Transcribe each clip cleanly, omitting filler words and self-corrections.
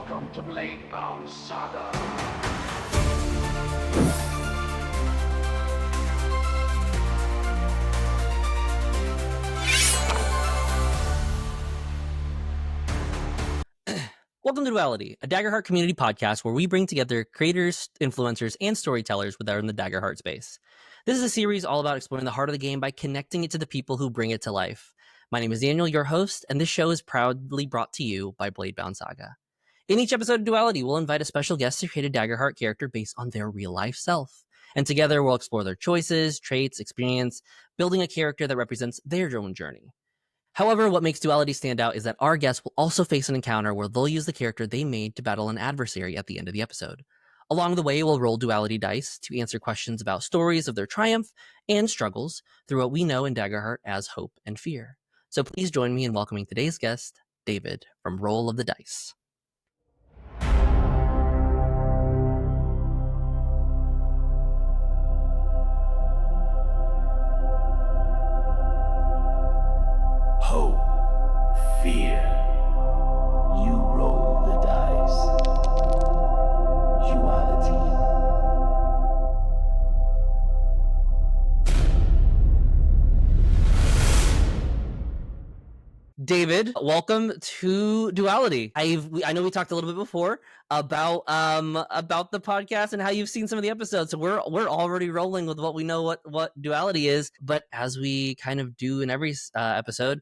Welcome to BladeBound Saga. Welcome to Duality, a Daggerheart community podcast where we bring together creators, influencers, and storytellers within the Daggerheart space. This is a series all about exploring the heart of the game by connecting it to the people who bring it to life. My name is Daniel, your host, and this show is proudly brought to you by BladeBound Saga. In each episode of Duality, we'll invite a special guest to create a Daggerheart character based on their real-life self. And together, we'll explore their choices, traits, experience, building a character that represents their own journey. However, what makes Duality stand out is that our guests will also face an encounter where they'll use the character they made to battle an adversary at the end of the episode. Along the way, we'll roll Duality Dice to answer questions about stories of their triumph and struggles through what we know in Daggerheart as hope and fear. So please join me in welcoming today's guest, David, from Roll of the Dice. Hope, fear. You roll the dice. Duality. David, welcome to Duality. I know we talked a little bit before about the podcast and how you've seen some of the episodes. So we're already rolling with what we know what Duality is. But as we kind of do in every episode,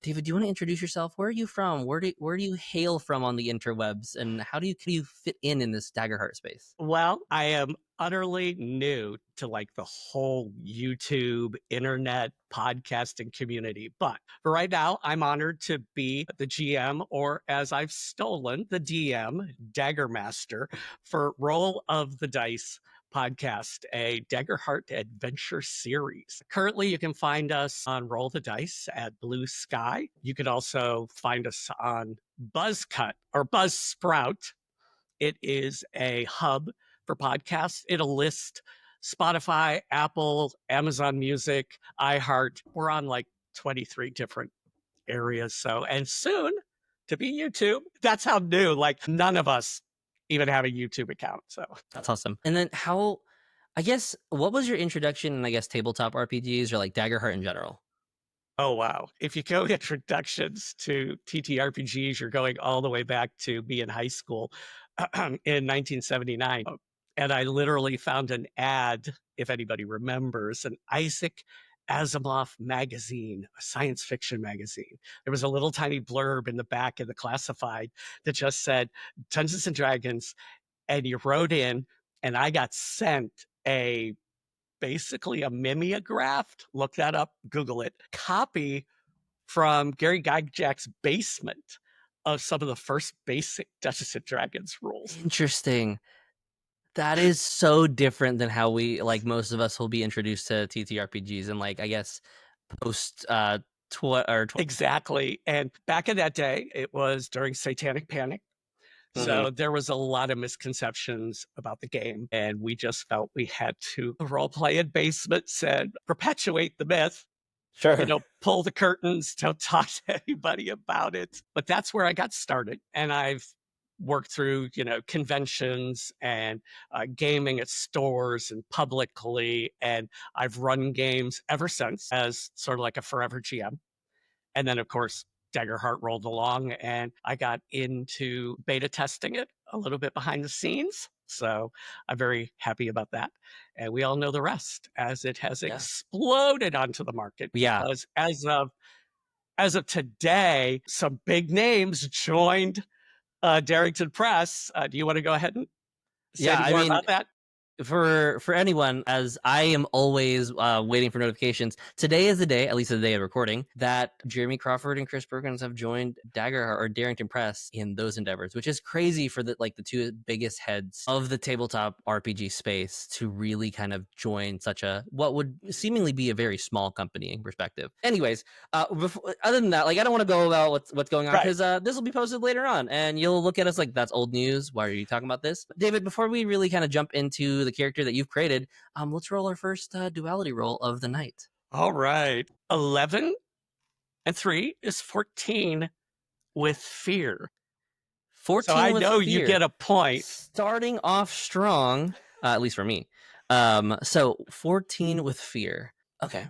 David, do you want to introduce yourself? Where are you from? Where do you hail from on the interwebs, and how can you fit in this Daggerheart space? Well, I am utterly new to like the whole YouTube, internet, podcasting community. But for right now, I'm honored to be the GM, or as I've stolen, the DM, Dagger Master, for Roll of the Dice podcast, a Daggerheart adventure series. Currently, you can find us on Roll the Dice at Blue Sky. You can also find us on Buzzcut or Buzzsprout. It is a hub for podcasts. It'll list Spotify, Apple, Amazon Music, iHeart. We're on like 23 different areas. So, and soon to be YouTube. That's how new, like none of us even have a YouTube account. So That's awesome. And then what was your introduction in, tabletop RPGs or like Daggerheart in general? oh, wow. If you go introductions to TTRPGs, you're going all the way back to me in high school in 1979. And I literally found an ad, if anybody remembers, an Isaac Asimov magazine, a science fiction magazine. There was a little tiny blurb in the back of the classified that just said Dungeons and Dragons. And you wrote in, and I got sent basically a mimeographed, look that up, Google it, copy from Gary Gygax's basement of some of the first basic Dungeons and Dragons rules. Interesting. That is so different than how we, like, most of us will be introduced to TTRPGs and, like, I guess post Exactly. And back in that day, it was during Satanic Panic. So there was a lot of misconceptions about the game, and we just felt we had to role play in basements and perpetuate the myth. Sure. Pull the curtains, don't talk to anybody about it. But that's where I got started. And I've worked through, conventions and gaming at stores and publicly. And I've run games ever since as sort of like a forever GM. And then, of course, Daggerheart rolled along and I got into beta testing it a little bit behind the scenes. So I'm very happy about that. And we all know the rest as it has exploded onto the market. Yeah. Because as of today, some big names joined Darrington Press. Do you want to go ahead and say any more about that? For anyone, as I am always waiting for notifications, today is the day, at least the day of recording, that Jeremy Crawford and Chris Perkins have joined Daggerheart or Darrington Press in those endeavors, which is crazy for the two biggest heads of the tabletop RPG space to really kind of join such a what would seemingly be a very small company in perspective. Anyways, other than that, I don't want to go about what's going on because this will be posted later on, and you'll look at us like that's old news. Why are you talking about this, David? Before we really kind of jump into the character that you've created, let's roll our first duality roll of the night. All right. 11 and 3 is 14 with fear. So 14 I with know fear. you get a point. Starting off strong, at least for me. So 14 with fear. Okay.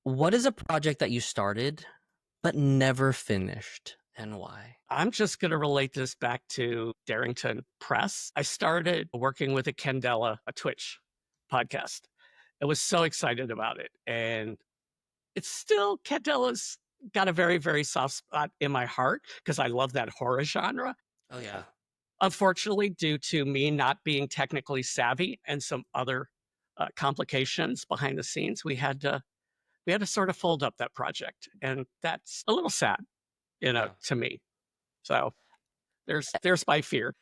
What is a project that you started but never finished, and why? I'm just going to relate this back to Darrington Press. I started working with a Candela, a Twitch podcast. I was so excited about it. And it's still, Candela's got a very, very soft spot in my heart because I love that horror genre. Oh yeah. Unfortunately, due to me not being technically savvy and some other complications behind the scenes, we had to sort of fold up that project, and that's a little sad, Yeah. to me. So there's my fear.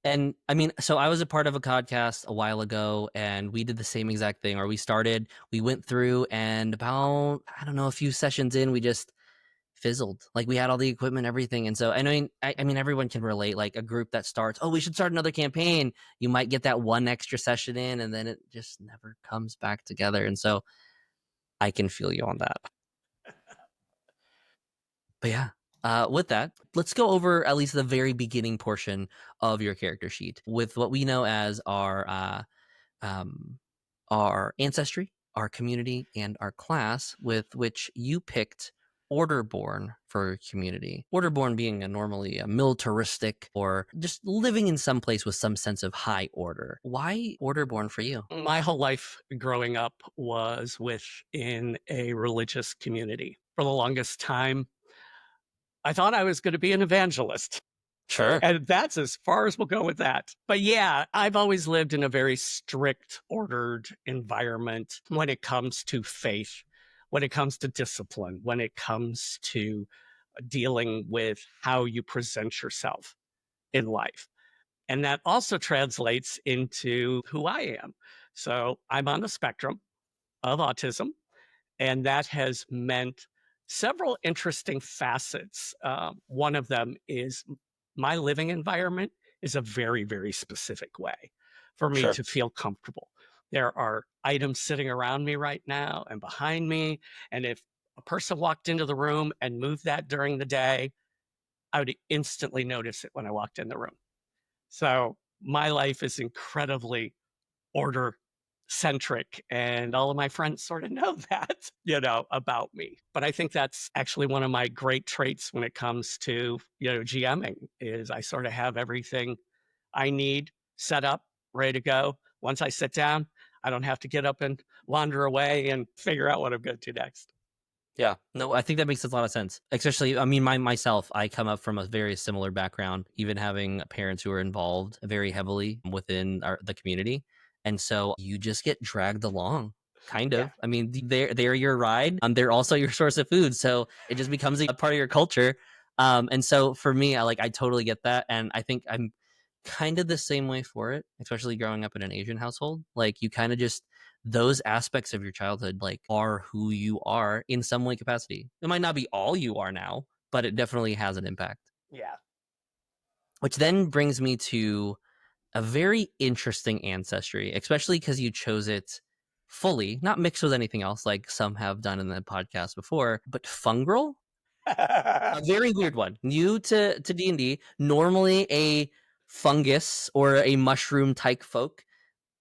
And I mean, so I was a part of a podcast a while ago, and we did the same exact thing. Or we went through, and about, I don't know, a few sessions in, we just fizzled. Like, we had all the equipment, everything. And so I mean, everyone can relate. Like, a group that starts, oh, we should start another campaign. You might get that one extra session in, and then it just never comes back together. And so I can feel you on that. But yeah, with that, let's go over at least the very beginning portion of your character sheet with what we know as our ancestry, our community, and our class, with which you picked Orderborn for your community. Orderborn being normally a militaristic or just living in some place with some sense of high order. Why Orderborn for you? My whole life growing up was within a religious community. For the longest time, I thought I was going to be an evangelist. Sure. And that's as far as we'll go with that. But yeah, I've always lived in a very strict, ordered environment when it comes to faith, when it comes to discipline, when it comes to dealing with how you present yourself in life. And that also translates into who I am. So I'm on the spectrum of autism, and that has meant several interesting facets. One of them is my living environment is a very, very specific way for me Sure. to feel comfortable. There are items sitting around me right now and behind me. And if a person walked into the room and moved that during the day, I would instantly notice it when I walked in the room. So my life is incredibly order centric, and all of my friends sort of know that, about me. But I think that's actually one of my great traits when it comes to, GMing, is I sort of have everything I need set up, ready to go. Once I sit down, I don't have to get up and wander away and figure out what I'm going to do next. Yeah, no, I think that makes a lot of sense. Especially, I mean, myself, I come up from a very similar background, even having parents who are involved very heavily within the community, and so you just get dragged along, kind of. Yeah. I mean, they're your ride. They're also your source of food, so it just becomes a part of your culture. And so for me, I totally get that, and I think I'm kind of the same way for it, especially growing up in an Asian household. Like, you kind of just, those aspects of your childhood are who you are in some way capacity. It might not be all you are now, but it definitely has an impact. Yeah. Which then brings me to a very interesting ancestry, especially because you chose it fully, not mixed with anything else like some have done in the podcast before, but fungal. A very weird one. New to D&D, normally a fungus or a mushroom type folk.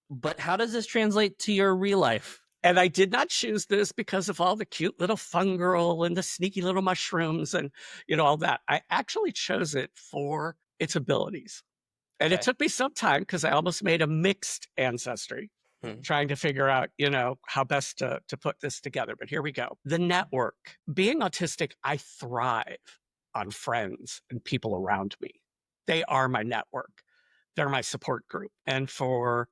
But how does this translate to your real life? And I did not choose this because of all the cute little fungal and the sneaky little mushrooms and, all that. I actually chose it for its abilities. And it Okay. took me some time because I almost made a mixed ancestry, trying to figure out, how best to put this together. But here we go. The network. Being autistic, I thrive on friends and people around me. They are my network. They're my support group. And for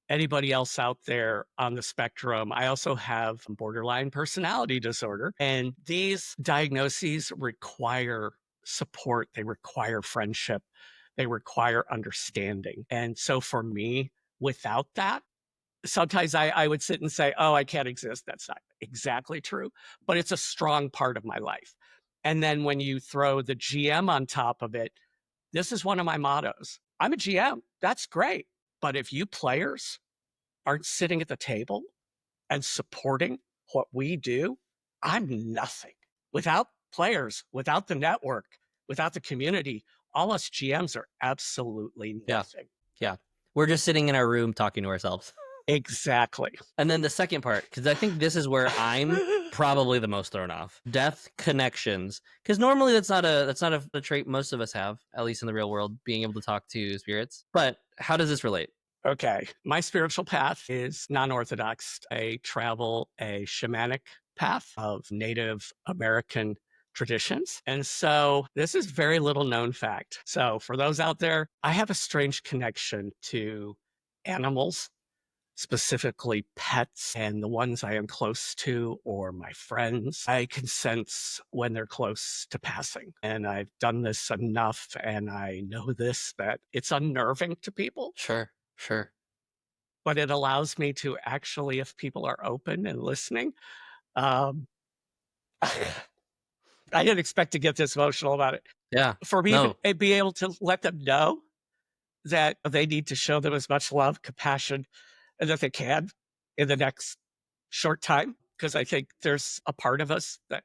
anybody else out there on the spectrum, I also have borderline personality disorder. And these diagnoses require support, they require friendship, they require understanding. And so for me, without that, sometimes I would sit and say, oh, I can't exist. That's not exactly true, but it's a strong part of my life. And then when you throw the GM on top of it, this is one of my mottos. I'm a GM. That's great. But if you players aren't sitting at the table and supporting what we do, I'm nothing. Without players, without the network, without the community, all us GMs are absolutely Yeah. nothing. Yeah. We're just sitting in our room talking to ourselves. Exactly. And then the second part, because I think this is where I'm probably the most thrown off. Death connections. Because normally that's not a trait most of us have, at least in the real world, being able to talk to spirits. But how does this relate? Okay. My spiritual path is non-orthodox. I travel a shamanic path of Native American traditions. And so this is very little known fact. So for those out there, I have a strange connection to animals, specifically pets and the ones I am close to or my friends. I can sense when they're close to passing. And I've done this enough and I know this that it's unnerving to people, Sure. but it allows me to actually, if people are open and listening, um, I didn't expect to get this emotional about it. Yeah. For me No. to be able to let them know that they need to show them as much love, compassion, and that they can in the next short time. Because I think there's a part of us that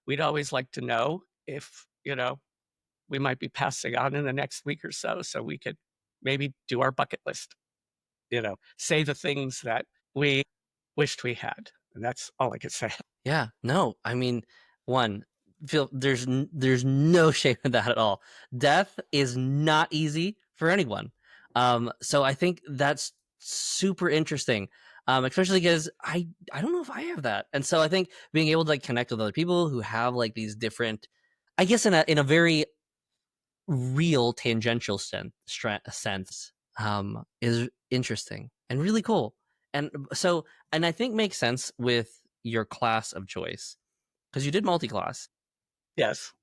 we'd always like to know if, we might be passing on in the next week or so, so we could maybe do our bucket list, say the things that we wished we had. And that's all I could say. Yeah, no. I mean, one, feel there's no shame in that at all. Death is not easy for anyone. So I think that's super interesting. Especially because I don't know if I have that. And so I think being able to like connect with other people who have like these different, I guess in a very real tangential sense, is interesting and really cool. And so, and I think makes sense with your class of choice because you did multi-class. Yes.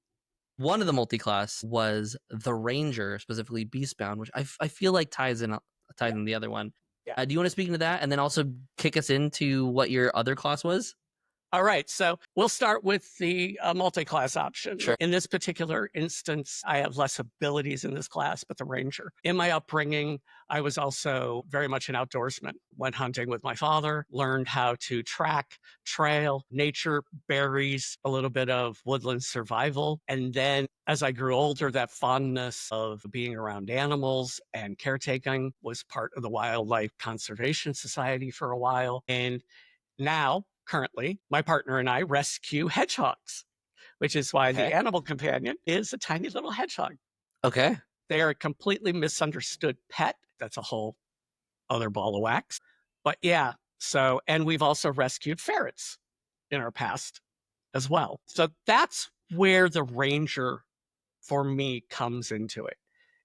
One of the multi-class was the Ranger, specifically Beastbound, which I feel like ties in the other one. Yeah. Do you want to speak into that and then also kick us into what your other class was? All right, so we'll start with the multi-class option. Sure. In this particular instance, I have less abilities in this class, but the ranger. In my upbringing, I was also very much an outdoorsman. Went hunting with my father, learned how to track, trail, nature, berries, a little bit of woodland survival. And then as I grew older, that fondness of being around animals and caretaking was part of the Wildlife Conservation Society for a while. And now, currently, my partner and I rescue hedgehogs, which is why the Okay. animal companion is a tiny little hedgehog. Okay. They are a completely misunderstood pet. That's a whole other ball of wax. But yeah, and we've also rescued ferrets in our past as well. So that's where the ranger for me comes into it,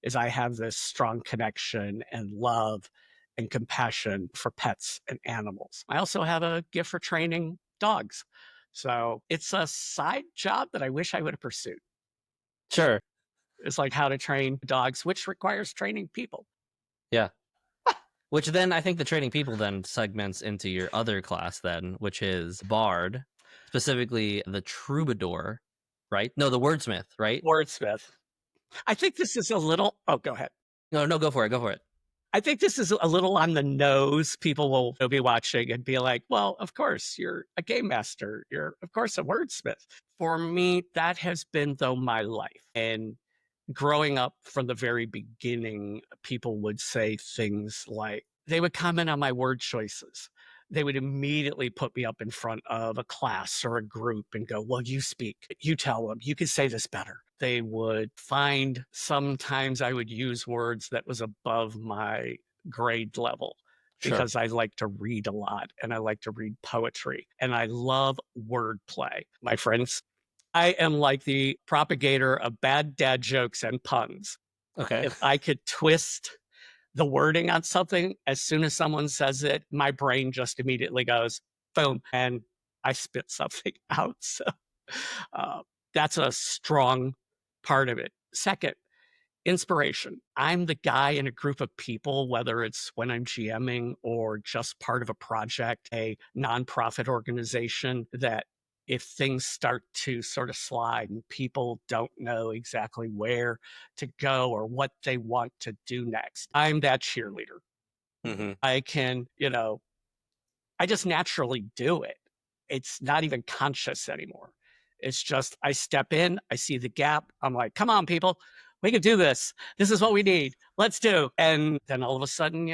is I have this strong connection and love and compassion for pets and animals. I also have a gift for training dogs. So it's a side job that I wish I would have pursued. Sure. It's like how to train dogs, which requires training people. Yeah. Which then I think the training people then segments into your other class then, which is Bard, specifically the Troubadour, right? No, the Wordsmith, right? Wordsmith. I think this is a little, oh, go ahead. No, go for it. Go for it. I think this is a little on the nose. People will be watching and be like, well, of course, you're a game master. You're, of course, a wordsmith. For me, that has been, though, my life. And growing up from the very beginning, people would say things like, they would comment on my word choices. They would immediately put me up in front of a class or a group and go, well, you speak, you tell them, you could say this better. They would find sometimes I would use words that was above my grade level Sure. because I like to read a lot and I like to read poetry and I love wordplay. My friends, I am like the propagator of bad dad jokes and puns. Okay. If I could twist the wording on something, as soon as someone says it, my brain just immediately goes, boom, and I spit something out. So that's a strong part of it. Second, inspiration. I'm the guy in a group of people, whether it's when I'm GMing or just part of a project, a nonprofit organization, that if things start to sort of slide and people don't know exactly where to go or what they want to do next, I'm that cheerleader. Mm-hmm. I can, I just naturally do it. It's not even conscious anymore. It's just I step in, I see the gap. I'm like, come on, people, We can do this. This is what we need. Let's do. And then all of a sudden,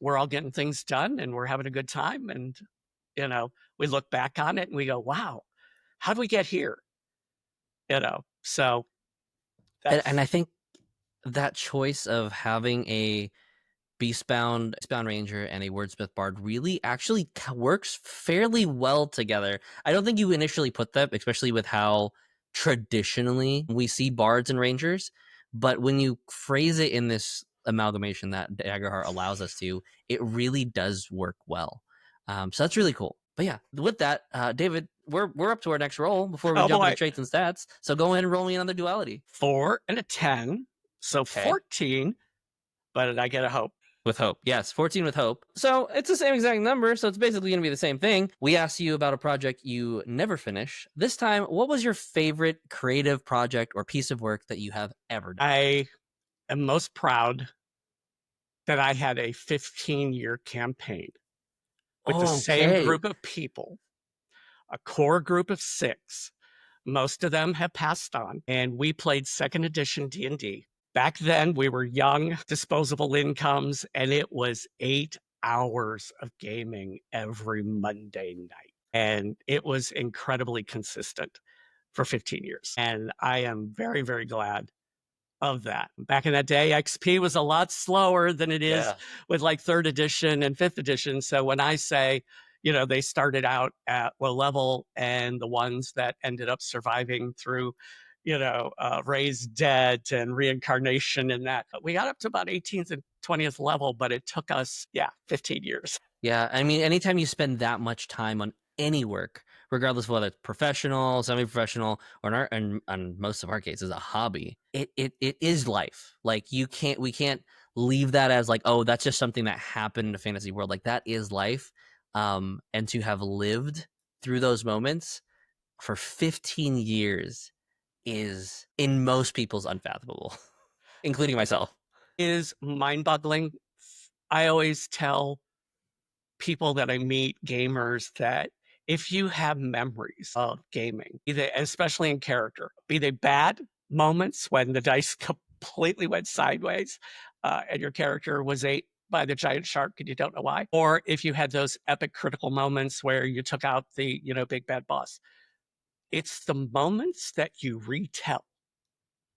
we're all getting things done and we're having a good time. And, we look back on it and we go, wow, how did we get here? So And I think that choice of having a Beastbound Ranger and a Wordsmith Bard really actually works fairly well together. I don't think you initially put them, especially with how traditionally we see Bards and Rangers, but when you phrase it in this amalgamation that Daggerheart allows us to, it really does work well. So that's really cool. But yeah, with that, David, we're up to our next roll before we jump into traits and stats. So go ahead and roll me another duality. 4 and a 10. So Okay. 14, but I get a hope. With hope. Yes, 14 with hope. So it's the same exact number, so it's basically going to be the same thing. We asked you about a project you never finish. This time, what was your favorite creative project or piece of work that you have ever done? I am most proud that I had a 15-year campaign with the same group of people, a core group of 6. Most of them have passed on, and we played 2nd edition D&D. Back then, we were young, disposable incomes, and it was 8 hours of gaming every Monday night. And it was incredibly consistent for 15 years. And I am very, very glad of that. Back in that day, XP was a lot slower than it is with like 3rd edition and 5th edition. So when I say, they started out at low level, and the ones that ended up surviving through, raised dead and reincarnation and that, we got up to about 18th and 20th level, but it took us, 15 years. Yeah, I mean, anytime you spend that much time on any work, regardless of whether it's professional, semi-professional, or in most of our cases, a hobby, it is life. Like we can't leave that as like, oh, that's just something that happened in a fantasy world. Like that is life. And to have lived through those moments for 15 years is in most people's unfathomable, including myself. Is mind-boggling. I always tell people that I meet, gamers, that if you have memories of gaming, especially in character, be they bad moments when the dice completely went sideways and your character was ate by the giant shark and you don't know why, or if you had those epic critical moments where you took out the big bad boss, it's the moments that you retell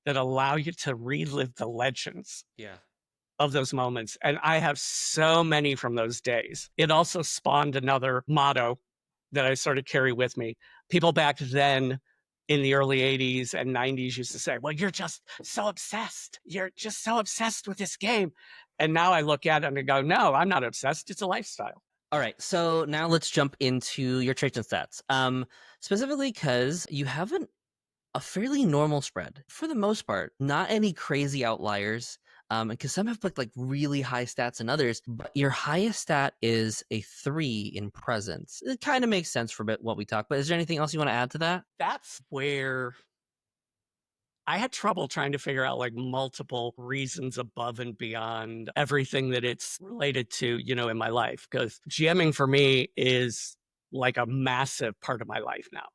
that allow you to relive the legends of those moments. And I have so many from those days. It also spawned another motto that I sort of carry with me. People back then in the early 80s and 90s used to say, well, you're just so obsessed. You're just so obsessed with this game. And now I look at it and I go, no, I'm not obsessed. It's a lifestyle. All right, so now let's jump into your traits and stats. Specifically because you have a fairly normal spread for the most part, not any crazy outliers. Because some have like really high stats and others, but your highest stat is a 3 in presence. It kind of makes sense for what we talked. But is there anything else you want to add to that? That's where I had trouble trying to figure out like multiple reasons above and beyond everything that it's related to, in my life. Because GMing for me is like a massive part of my life now.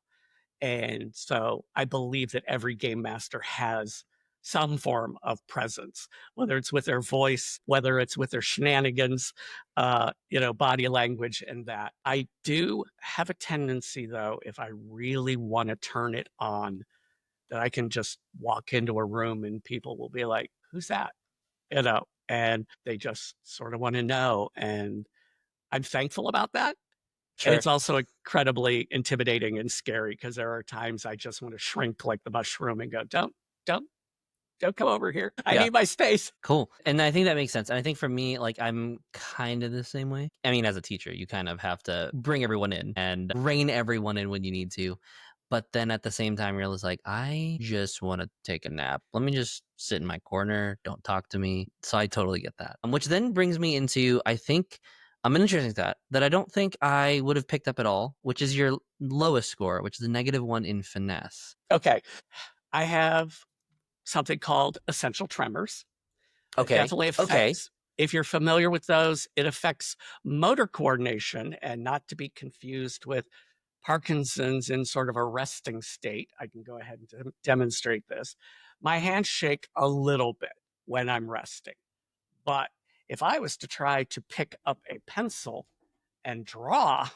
And so I believe that every game master has some form of presence, whether it's with their voice, whether it's with their shenanigans, body language, and that. I do have a tendency, though, if I really want to turn it on, that I can just walk into a room and people will be like, who's that? And they just sort of want to know. And I'm thankful about that. Sure. And it's also incredibly intimidating and scary because there are times I just want to shrink like the mushroom and go, don't come over here. I need my space. Cool. And I think that makes sense. And I think for me, like I'm kind of the same way. I mean, as a teacher, you kind of have to bring everyone in and rein everyone in when you need to. But then at the same time, you're just like, I just want to take a nap. Let me just sit in my corner. Don't talk to me. So I totally get that. Which then brings me into, I think, an interesting stat that I don't think I would have picked up at all, which is your lowest score, which is a -1 in finesse. Okay. I have something called essential tremors. Okay. It definitely affects. If you're familiar with those, it affects motor coordination, and not to be confused with Parkinson's in sort of a resting state. I can go ahead and demonstrate this. My hands shake a little bit when I'm resting. But if I was to try to pick up a pencil and draw,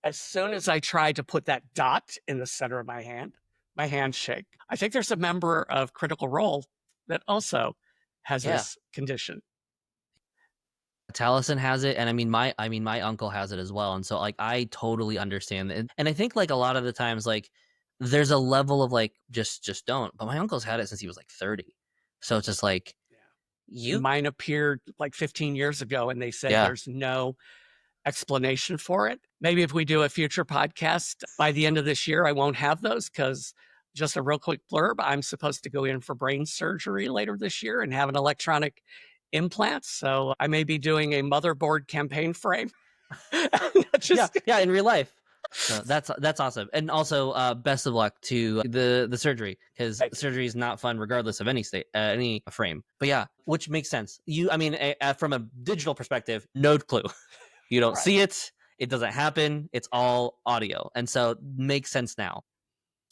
as soon as I try to put that dot in the center of my hands shake. I think there's a member of Critical Role that also has Yeah. this condition. Taliesin has it, and my uncle has it as well, and so like I totally understand it. And I think like a lot of the times like there's a level of like just don't. But my uncle's had it since he was like 30, so it's just like Mine appeared like 15 years ago, and they said Yeah. there's no explanation for it. Maybe if we do a future podcast by the end of this year, I won't have those, because just a real quick blurb, I'm supposed to go in for brain surgery later this year and have an electronic implant. So I may be doing a motherboard campaign frame. Yeah, in real life. So that's awesome. And also best of luck to the surgery, because surgery is not fun regardless of any state, any frame. But yeah, which makes sense. From a digital perspective, no clue. You don't see it. It doesn't happen. It's all audio. And so it makes sense now.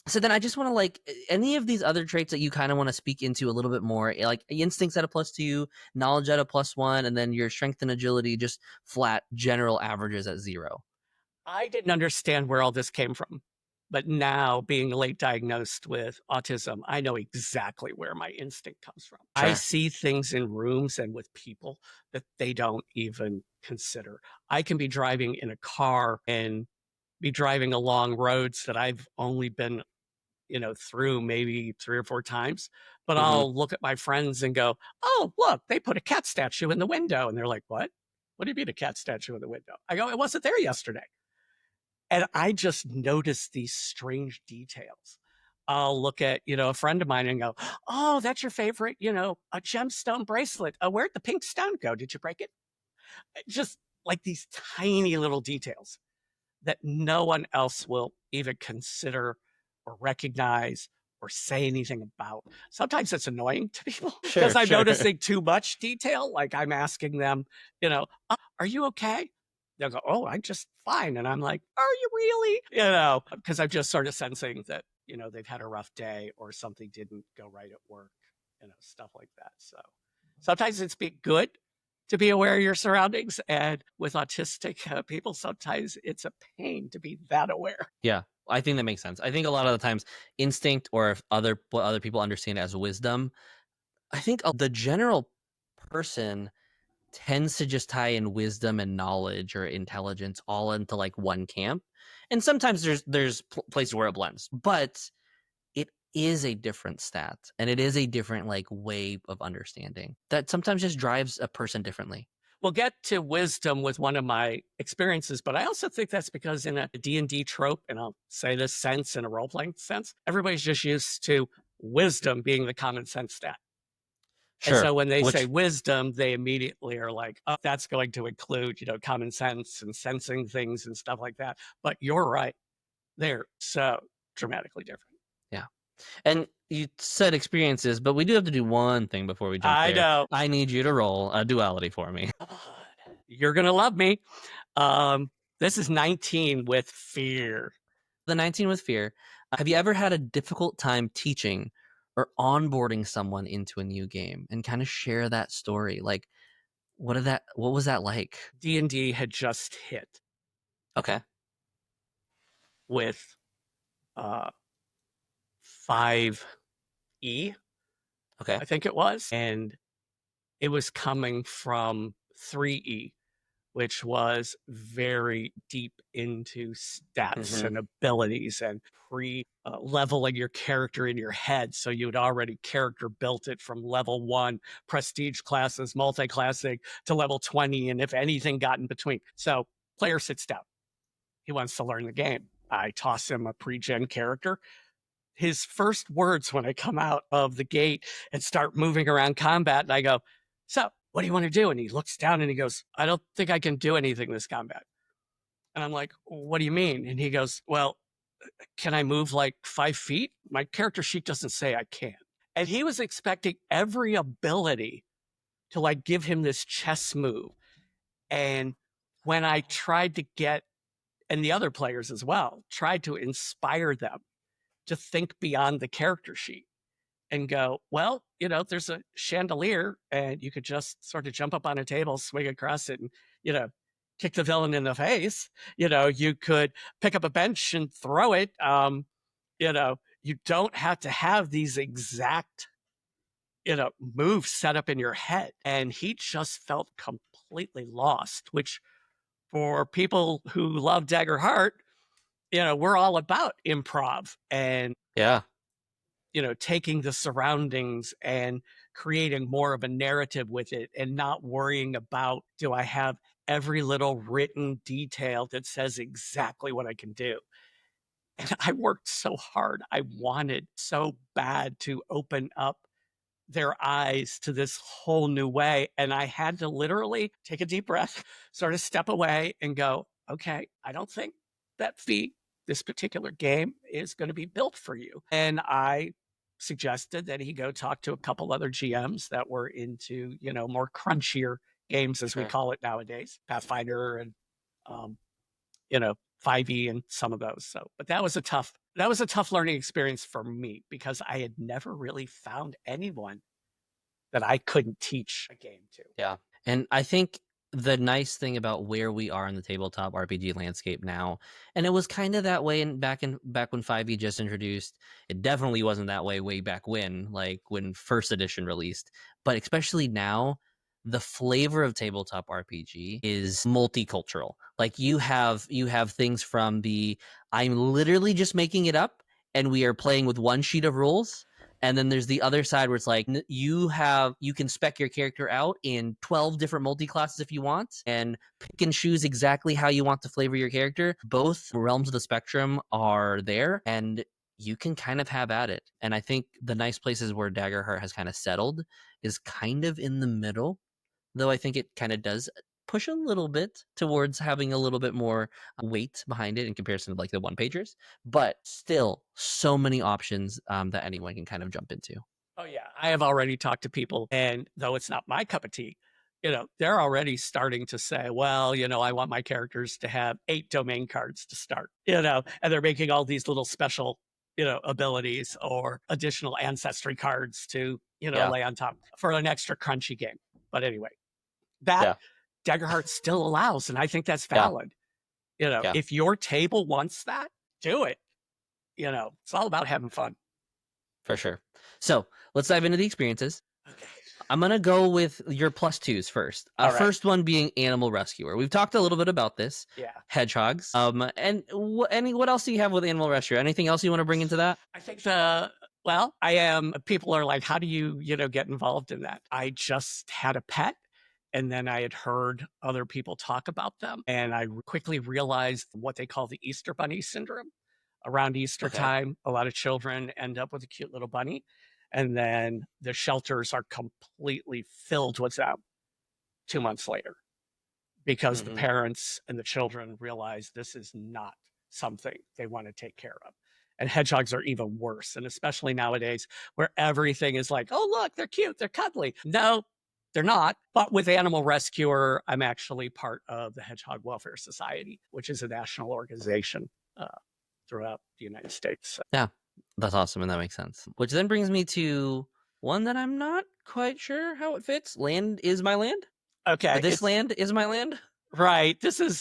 So then I just want to like any of these other traits that you kind of want to speak into a little bit more, like instincts at a +2, knowledge at a +1, and then your strength and agility just flat general averages at 0. I didn't understand where all this came from. But now, being late diagnosed with autism, I know exactly where my instinct comes from. I see things in rooms and with people that they don't even consider. I can be driving in a car and be driving along roads that I've only been, through maybe 3 or 4 times. But I'll look at my friends and go, "Oh, look, they put a cat statue in the window." And they're like, "What? What do you mean a cat statue in the window?" I go, "It wasn't there yesterday." And I just noticed these strange details. I'll look at, a friend of mine and go, "Oh, that's your favorite, a gemstone bracelet. Where'd the pink stone go? Did you break it?" Just like these tiny little details that no one else will even consider or recognize or say anything about. Sometimes it's annoying to people because I'm noticing too much detail. Like I'm asking them, "Are you okay?" They'll go, "Oh, I'm just fine." And I'm like, "Are you really?" Because I'm just sort of sensing that, they've had a rough day or something didn't go right at work, stuff like that. So sometimes it's good to be aware of your surroundings. And with autistic people, sometimes it's a pain to be that aware. Yeah, I think that makes sense. I think a lot of the times instinct, or if what other people understand as wisdom, I think the general person tends to just tie in wisdom and knowledge or intelligence all into like one camp. And sometimes there's places where it blends, but it is a different stat, and it is a different like way of understanding that sometimes just drives a person differently. We'll get to wisdom with one of my experiences, but I also think that's because in a D&D trope, and I'll say this sense in a role-playing sense, everybody's just used to wisdom being the common sense stat. And so when they say wisdom, they immediately are like, "Oh, that's going to include, common sense and sensing things and stuff like that." But you're right. They're so dramatically different. Yeah. And you said experiences, but we do have to do one thing before we jump there. I know. I need you to roll a duality for me. You're going to love me. This is 19 with fear. The 19 with fear. Have you ever had a difficult time teaching or onboarding someone into a new game, and kind of share that story? Like, what was that like? D&D had just hit. Okay. With 5E. Okay. I think it was. And it was coming from 3E, which was very deep into stats and abilities and leveling your character in your head. So you'd already character built it from level 1 prestige classes, multi-classing, to level 20. And if anything got in between. So player sits down. He wants to learn the game. I toss him a pre-gen character. His first words when I come out of the gate and start moving around combat, and I go, "So, what do you want to do?" And he looks down and he goes, "I don't think I can do anything this combat." And I'm like, "What do you mean?" And he goes, "Well, can I move like 5 feet? My character sheet doesn't say I can." And he was expecting every ability to like give him this chess move. And when I tried to get, and the other players as well, tried to inspire them to think beyond the character sheet and go, well, there's a chandelier and you could just sort of jump up on a table, swing across it, and, kick the villain in the face. You could pick up a bench and throw it. You don't have to have these exact, moves set up in your head. And he just felt completely lost, which for people who love Daggerheart, we're all about improv and Yeah. taking the surroundings and creating more of a narrative with it and not worrying about, do I have every little written detail that says exactly what I can do? And I worked so hard. I wanted so bad to open up their eyes to this whole new way. And I had to literally take a deep breath, sort of step away and go, okay, I don't think that this particular game is going to be built for you. And I suggested that he go talk to a couple other GMs that were into, more crunchier games, as we call it nowadays, Pathfinder and, you know, 5e and some of those. So, but that was a tough learning experience for me because I had never really found anyone that I couldn't teach a game to. Yeah. And I think the nice thing about where we are in the tabletop RPG landscape now, and it was kind of that way back when 5e just introduced. It definitely wasn't that way back when, like when first edition released. But especially now, the flavor of tabletop RPG is multicultural. Like you have things from I'm literally just making it up and we are playing with one sheet of rules. And then there's the other side where it's like you can spec your character out in 12 different multi-classes if you want and pick and choose exactly how you want to flavor your character. Both realms of the spectrum are there and you can kind of have at it. And I think the nice places where Daggerheart has kind of settled is kind of in the middle, though I think it kind of does push a little bit towards having a little bit more weight behind it in comparison to like the one pagers, but still so many options that anyone can kind of jump into. Oh yeah, I have already talked to people, and though it's not my cup of tea, they're already starting to say, well, I want my characters to have 8 domain cards to start, and they're making all these little special, abilities or additional ancestry cards to, lay on top for an extra crunchy game. But anyway, that Daggerheart still allows, and I think that's valid. If your table wants that, do it. It's all about having fun. For sure. So let's dive into the experiences. Okay. I'm going to go with your +2s first. First one being Animal Rescuer. We've talked a little bit about this. Yeah. Hedgehogs. And what else do you have with Animal Rescuer? Anything else you want to bring into that? I think people are like, how do you, get involved in that? I just had a pet. And then I had heard other people talk about them. And I quickly realized what they call the Easter Bunny syndrome. Around Easter time, a lot of children end up with a cute little bunny. And then the shelters are completely filled with them 2 months later because the parents and the children realize this is not something they want to take care of. And hedgehogs are even worse. And especially nowadays where everything is like, oh, look, they're cute, they're cuddly. No, they're not. But with Animal Rescuer, I'm actually part of the Hedgehog Welfare Society, which is a national organization throughout the United States. Yeah, that's awesome. And that makes sense. Which then brings me to one that I'm not quite sure how it fits. Land is my land. Okay. This land is my land. Right. This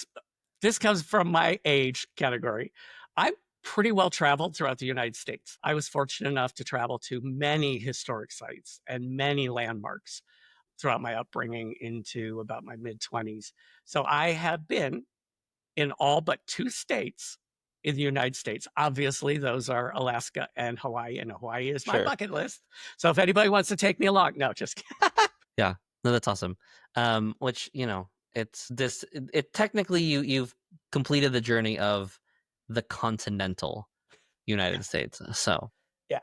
comes from my age category. I'm pretty well traveled throughout the United States. I was fortunate enough to travel to many historic sites and many landmarks throughout my upbringing into about my mid-20s. So I have been in all but 2 states in the United States. Obviously, those are Alaska and Hawaii, and Hawaii is my bucket list. So if anybody wants to take me along, no, just kidding. Yeah, no, that's awesome. Which, it technically you've completed the journey of the continental United States. So yeah.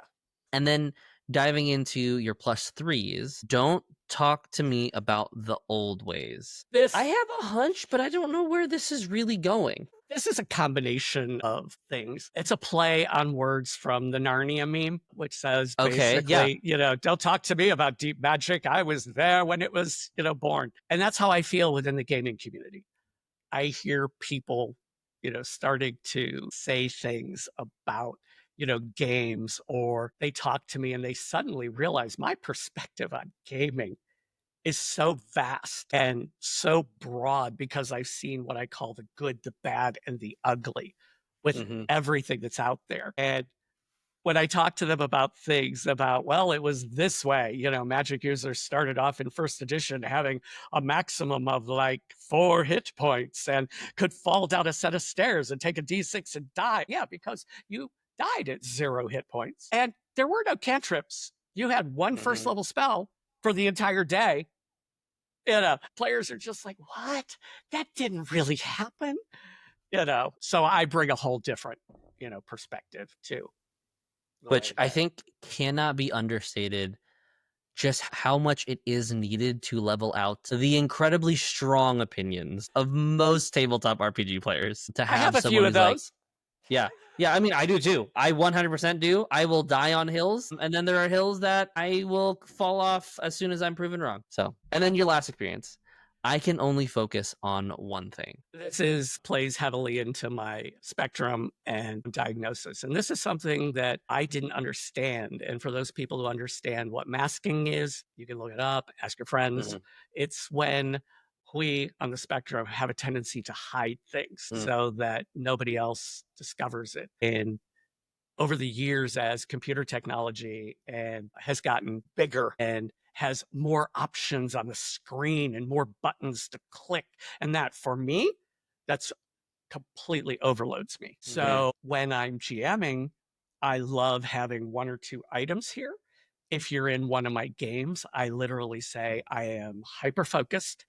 And then diving into your +3s, don't talk to me about the old ways. I have a hunch, but I don't know where this is really going. This is a combination of things. It's a play on words from the Narnia meme, which says basically, don't talk to me about deep magic. I was there when it was, born. And that's how I feel within the gaming community. I hear people, starting to say things about, games, or they talk to me and they suddenly realize my perspective on gaming is so vast and so broad because I've seen what I call the good, the bad, and the ugly with everything that's out there. And when I talk to them about things about, well, it was this way, Magic users started off in first edition having a maximum of like 4 hit points and could fall down a set of stairs and take a d6 and die. Yeah, because you died at 0 hit points. And there were no cantrips. You had one first level spell for the entire day. Players are just like, what? That didn't really happen. So I bring a whole different, perspective too. Which I think cannot be understated, just how much it is needed to level out the incredibly strong opinions of most tabletop RPG players. To I have have a someone few of who's like, those. yeah. I mean, I do too. I 100% do. I will die on hills, and then there are hills that I will fall off as soon as I'm proven wrong. So, and then your last experience. I can only focus on one thing. This plays heavily into my spectrum and diagnosis. And this is something that I didn't understand. And for those people who understand what masking is, you can look it up, ask your friends. It's when we on the spectrum have a tendency to hide things so that nobody else discovers it. And over the years, as computer technology and has gotten bigger and has more options on the screen and more buttons to click, and that for me, that's completely overloads me. So when I'm GMing, I love having 1 or 2 items here. If you're in one of my games, I literally say I am hyper focused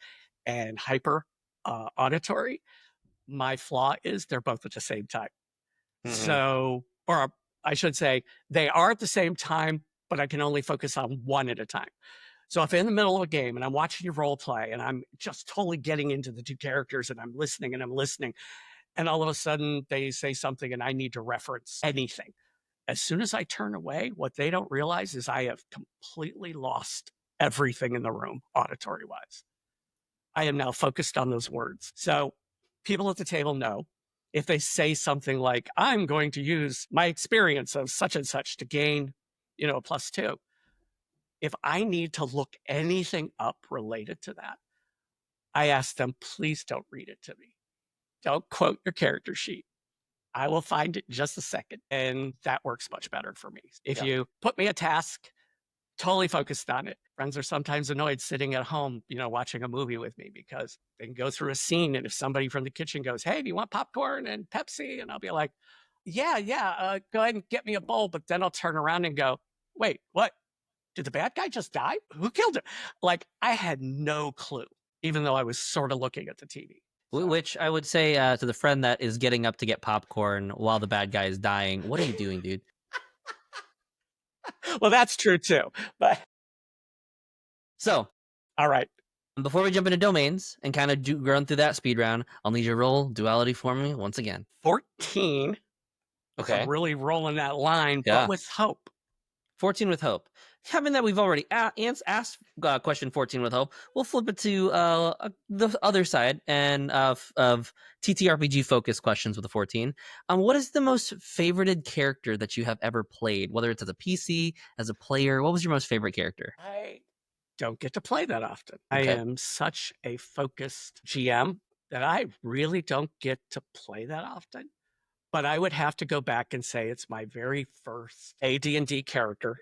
and hyper auditory. My flaw is they're both at the same time. So, or I should say, they are at the same time, but I can only focus on one at a time. So if in the middle of a game and I'm watching you role play and I'm just totally getting into the 2 characters and I'm listening, and all of a sudden they say something and I need to reference anything. As soon as I turn away, what they don't realize is I have completely lost everything in the room, auditory wise. I am now focused on those words. So people at the table know if they say something like, I'm going to use my experience of such and such to gain, a +2. If I need to look anything up related to that, I ask them, please don't read it to me. Don't quote your character sheet. I will find it in just a second. And that works much better for me. If you put me a task, totally focused on it. Friends are sometimes annoyed sitting at home, watching a movie with me because they can go through a scene. And if somebody from the kitchen goes, hey, do you want popcorn and Pepsi? And I'll be like, yeah, go ahead and get me a bowl. But then I'll turn around and go, wait, what? Did the bad guy just die? Who killed him? Like, I had no clue, even though I was sort of looking at the TV. So. Which I would say to the friend that is getting up to get popcorn while the bad guy is dying, what are you doing, dude? Well, that's true too. But so, all right. Before we jump into domains and kind of run through that speed round, I'll need you to roll duality for me once again. 14. Okay. I'm really rolling that line, but with hope. 14 with hope. Having that we've already asked question 14 with hope, we'll flip it to the other side and of TTRPG focused questions with the 14. What is the most favorited character that you have ever played, whether it's as a PC, as a player? What was your most favorite character? I don't get to play that often. Okay. I am such a focused GM that I really don't get to play that often. But I would have to go back and say it's my very first AD&D character.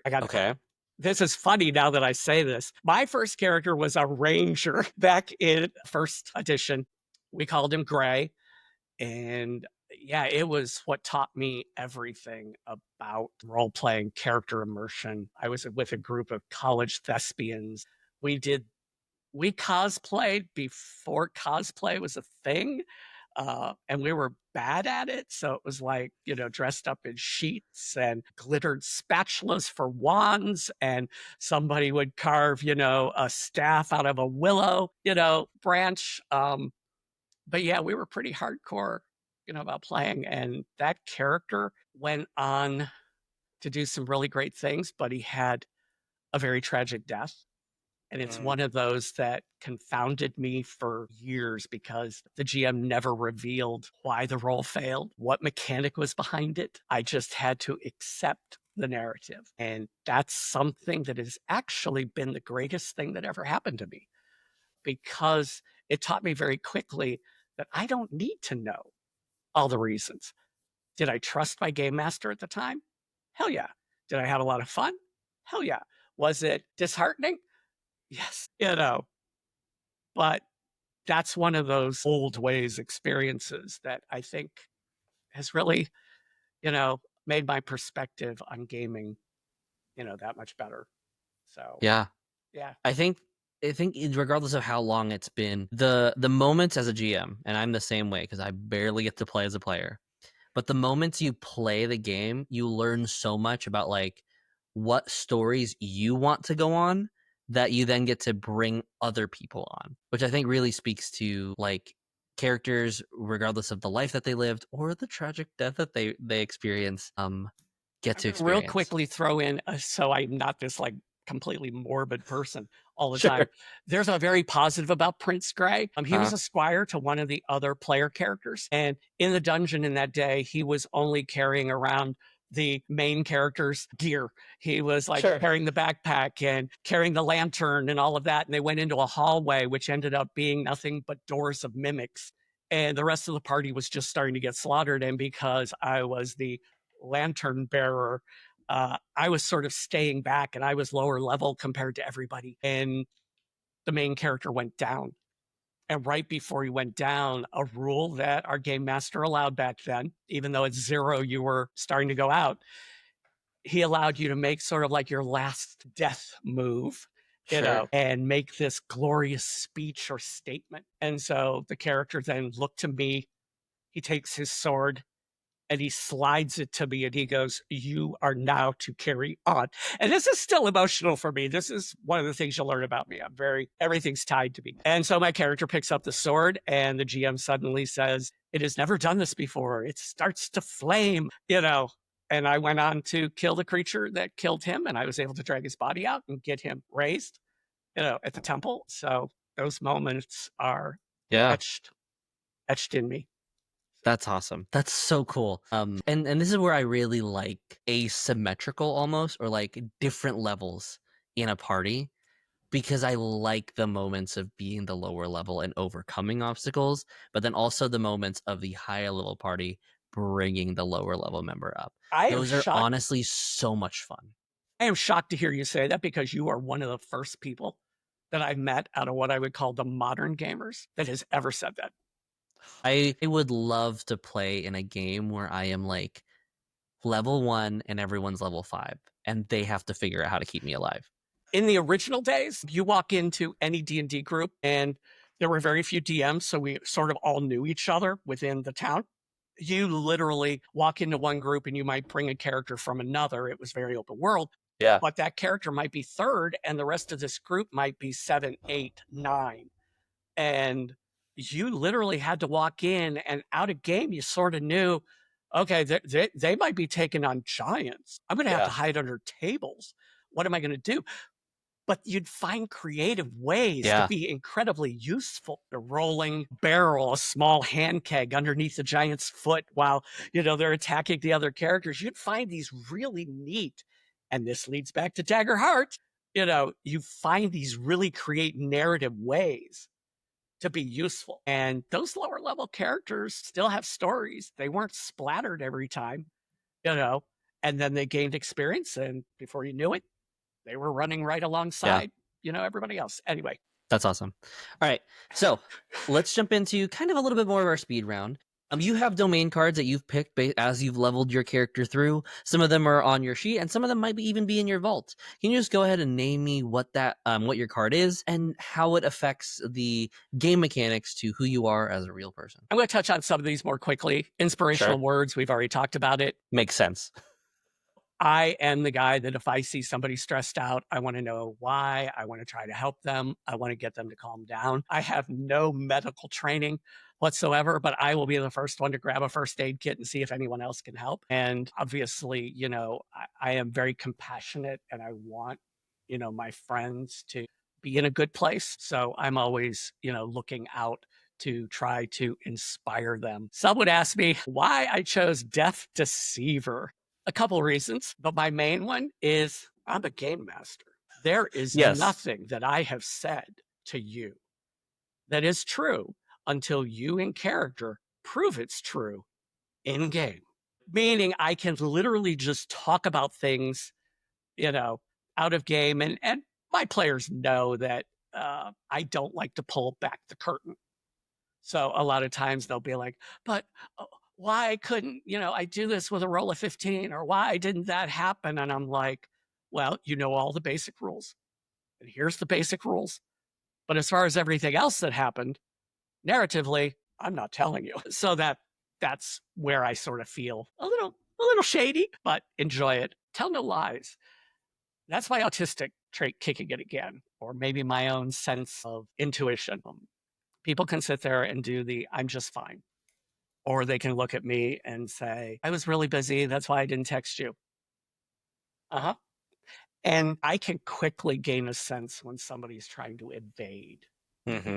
This is funny now that I say this. My first character was a ranger back in first edition. We called him Gray. And yeah, it was what taught me everything about role-playing, character immersion. I was with a group of college thespians. We cosplayed before cosplay was a thing. And we were bad at it. So it was like, dressed up in sheets and glittered spatulas for wands. And somebody would carve, a staff out of a willow, branch. But yeah, we were pretty hardcore, about playing. And that character went on to do some really great things, but he had a very tragic death. And it's one of those that confounded me for years because the GM never revealed why the roll failed, what mechanic was behind it. I just had to accept the narrative. And that's something that has actually been the greatest thing that ever happened to me, because it taught me very quickly that I don't need to know all the reasons. Did I trust my game master at the time? Hell yeah. Did I have a lot of fun? Hell yeah. Was it disheartening? Yes. But that's one of those old ways experiences that I think has really, made my perspective on gaming, that much better. So, Yeah. yeah. I think regardless of how long it's been, the moments as a GM, and I'm the same way because I barely get to play as a player, but the moments you play the game, you learn so much about like what stories you want to go on that you then get to bring other people on, which I think really speaks to like characters regardless of the life that they lived or the tragic death that they experience get to Real experience. quickly throw in, so I'm not this like completely morbid person all the Sure. time. There's a very positive about Prince Gray. He was Uh-huh. a squire to one of the other player characters, and in the dungeon in that day, he was only carrying around the main character's gear. He was like Sure. carrying the backpack and carrying the lantern and all of that. And they went into a hallway, which ended up being nothing but doors of mimics. And the rest of the party was just starting to get slaughtered. And because I was the lantern bearer, I was sort of staying back, and I was lower level compared to everybody. And the main character went down. And right before he went down, a rule that our game master allowed back then, even though it's 0, you were starting to go out, he allowed you to make sort of like your last death move, Sure. and make this glorious speech or statement. And so the character then looked to me, he takes his sword, and he slides it to me, and he goes, "You are now to carry on." And this is still emotional for me. This is one of the things you'll learn about me. Everything's tied to me. And so my character picks up the sword, and the GM suddenly says, "It has never done this before. It starts to flame, And I went on to kill the creature that killed him, and I was able to drag his body out and get him raised, at the temple. So those moments are Yeah. etched in me. That's awesome. That's so cool. And this is where I really like asymmetrical almost, or like different levels in a party, because I like the moments of being the lower level and overcoming obstacles, but then also the moments of the higher level party bringing the lower level member up. Those are honestly so much fun. I am shocked to hear you say that, because you are one of the first people that I've met out of what I would call the modern gamers that has ever said that. I would love to play in a game where I am like level 1 and everyone's level 5, and they have to figure out how to keep me alive. In the original days, you walk into any D&D group, and there were very few DMs, so we sort of all knew each other within the town. You literally walk into one group and you might bring a character from another. It was very open world. Yeah. But that character might be third, and the rest of this group might be 7, 8, 9. And you literally had to walk in, and out of game, you sort of knew, okay, they might be taking on giants. I'm going to have to hide under tables. What am I going to do? But you'd find creative ways to be incredibly useful. The rolling barrel, a small hand keg underneath the giant's foot while, they're attacking the other characters. You'd find these really neat, and this leads back to Daggerheart, you find these really create narrative ways to be useful. And those lower level characters still have stories. They weren't splattered every time, and then they gained experience, and before you knew it, they were running right alongside, everybody else. Anyway. That's awesome. All right. So let's jump into kind of a little bit more of our speed round. You have domain cards that you've picked as you've leveled your character through. Some of them are on your sheet, and some of them might even be in your vault. Can you just go ahead and name me what your card is and how it affects the game mechanics to who you are as a real person? I'm going to touch on some of these more quickly. Inspirational words, we've already talked about it. Makes sense. I am the guy that if I see somebody stressed out, I want to know why. I want to try to help them. I want to get them to calm down. I have no medical training whatsoever, but I will be the first one to grab a first aid kit and see if anyone else can help. And obviously, I am very compassionate, and I want, my friends to be in a good place. So I'm always, looking out to try to inspire them. Some would ask me why I chose Death Deceiver. A couple reasons, but my main one is I'm a game master. There is Yes. nothing that I have said to you that is true until you in character prove it's true in game. Meaning I can literally just talk about things, out of game. And my players know that I don't like to pull back the curtain. So a lot of times they'll be like, but why couldn't, I do this with a roll of 15, or why didn't that happen? And I'm like, well, you know all the basic rules. And here's the basic rules. But as far as everything else that happened, narratively, I'm not telling you. So that's where I sort of feel a little shady, but enjoy it. Tell no lies. That's my autistic trait kicking it again, or maybe my own sense of intuition. People can sit there and do the I'm just fine. Or they can look at me and say, I was really busy. That's why I didn't text you. Uh-huh. And I can quickly gain a sense when somebody's trying to evade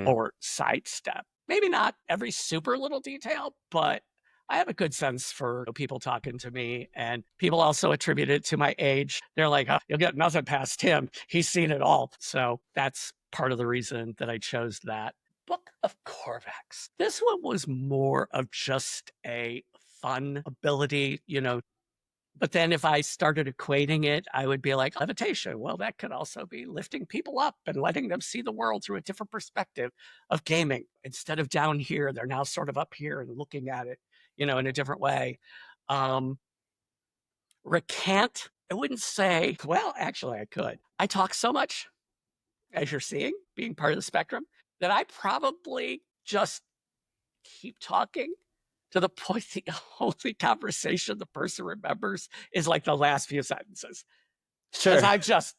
or sidestep. Maybe not every super little detail, but I have a good sense for people talking to me, and people also attribute it to my age. They're like, oh, you'll get nothing past him. He's seen it all. So that's part of the reason that I chose that. Book of Korvax. This one was more of just a fun ability, but then if I started equating it, I would be like, levitation. Well, that could also be lifting people up and letting them see the world through a different perspective of gaming. Instead of down here, they're now sort of up here and looking at it, in a different way. Recant, I wouldn't say, well, actually I could. I talk so much, as you're seeing, being part of the spectrum, that I probably just keep talking to the point the only conversation the person remembers is like the last few sentences. Sure. Because I've just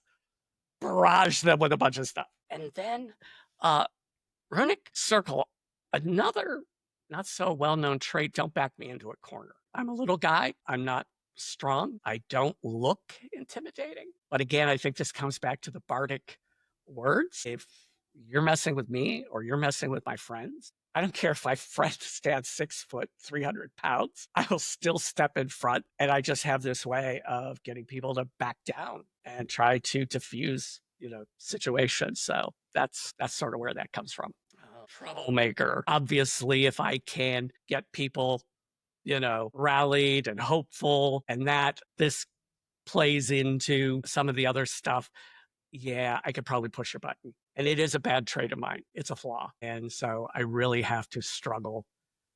barraged them with a bunch of stuff. And then Runic Circle, another not so well-known trait, don't back me into a corner. I'm a little guy. I'm not strong. I don't look intimidating. But again, I think this comes back to the bardic words. If you're messing with me or you're messing with my friends, I don't care if my friend stands 6 foot, 300 pounds, I will still step in front. And I just have this way of getting people to back down and try to diffuse, situations. So that's sort of where that comes from. Troublemaker. Obviously, if I can get people, rallied and hopeful, and that this plays into some of the other stuff, yeah, I could probably push your button. And it is a bad trait of mine. It's a flaw. And so I really have to struggle,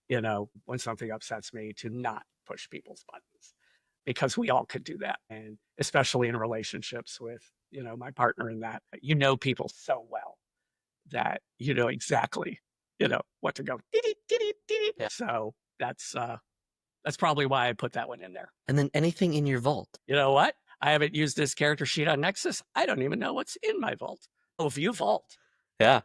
when something upsets me, to not push people's buttons, because we all could do that. And especially in relationships with, my partner, in that, people so well that you know exactly, what to go. Yeah. So that's probably why I put that one in there. And then anything in your vault. You know what? I haven't used this character sheet on Nexus. I don't even know what's in my vault. Oh, view vault. Yeah.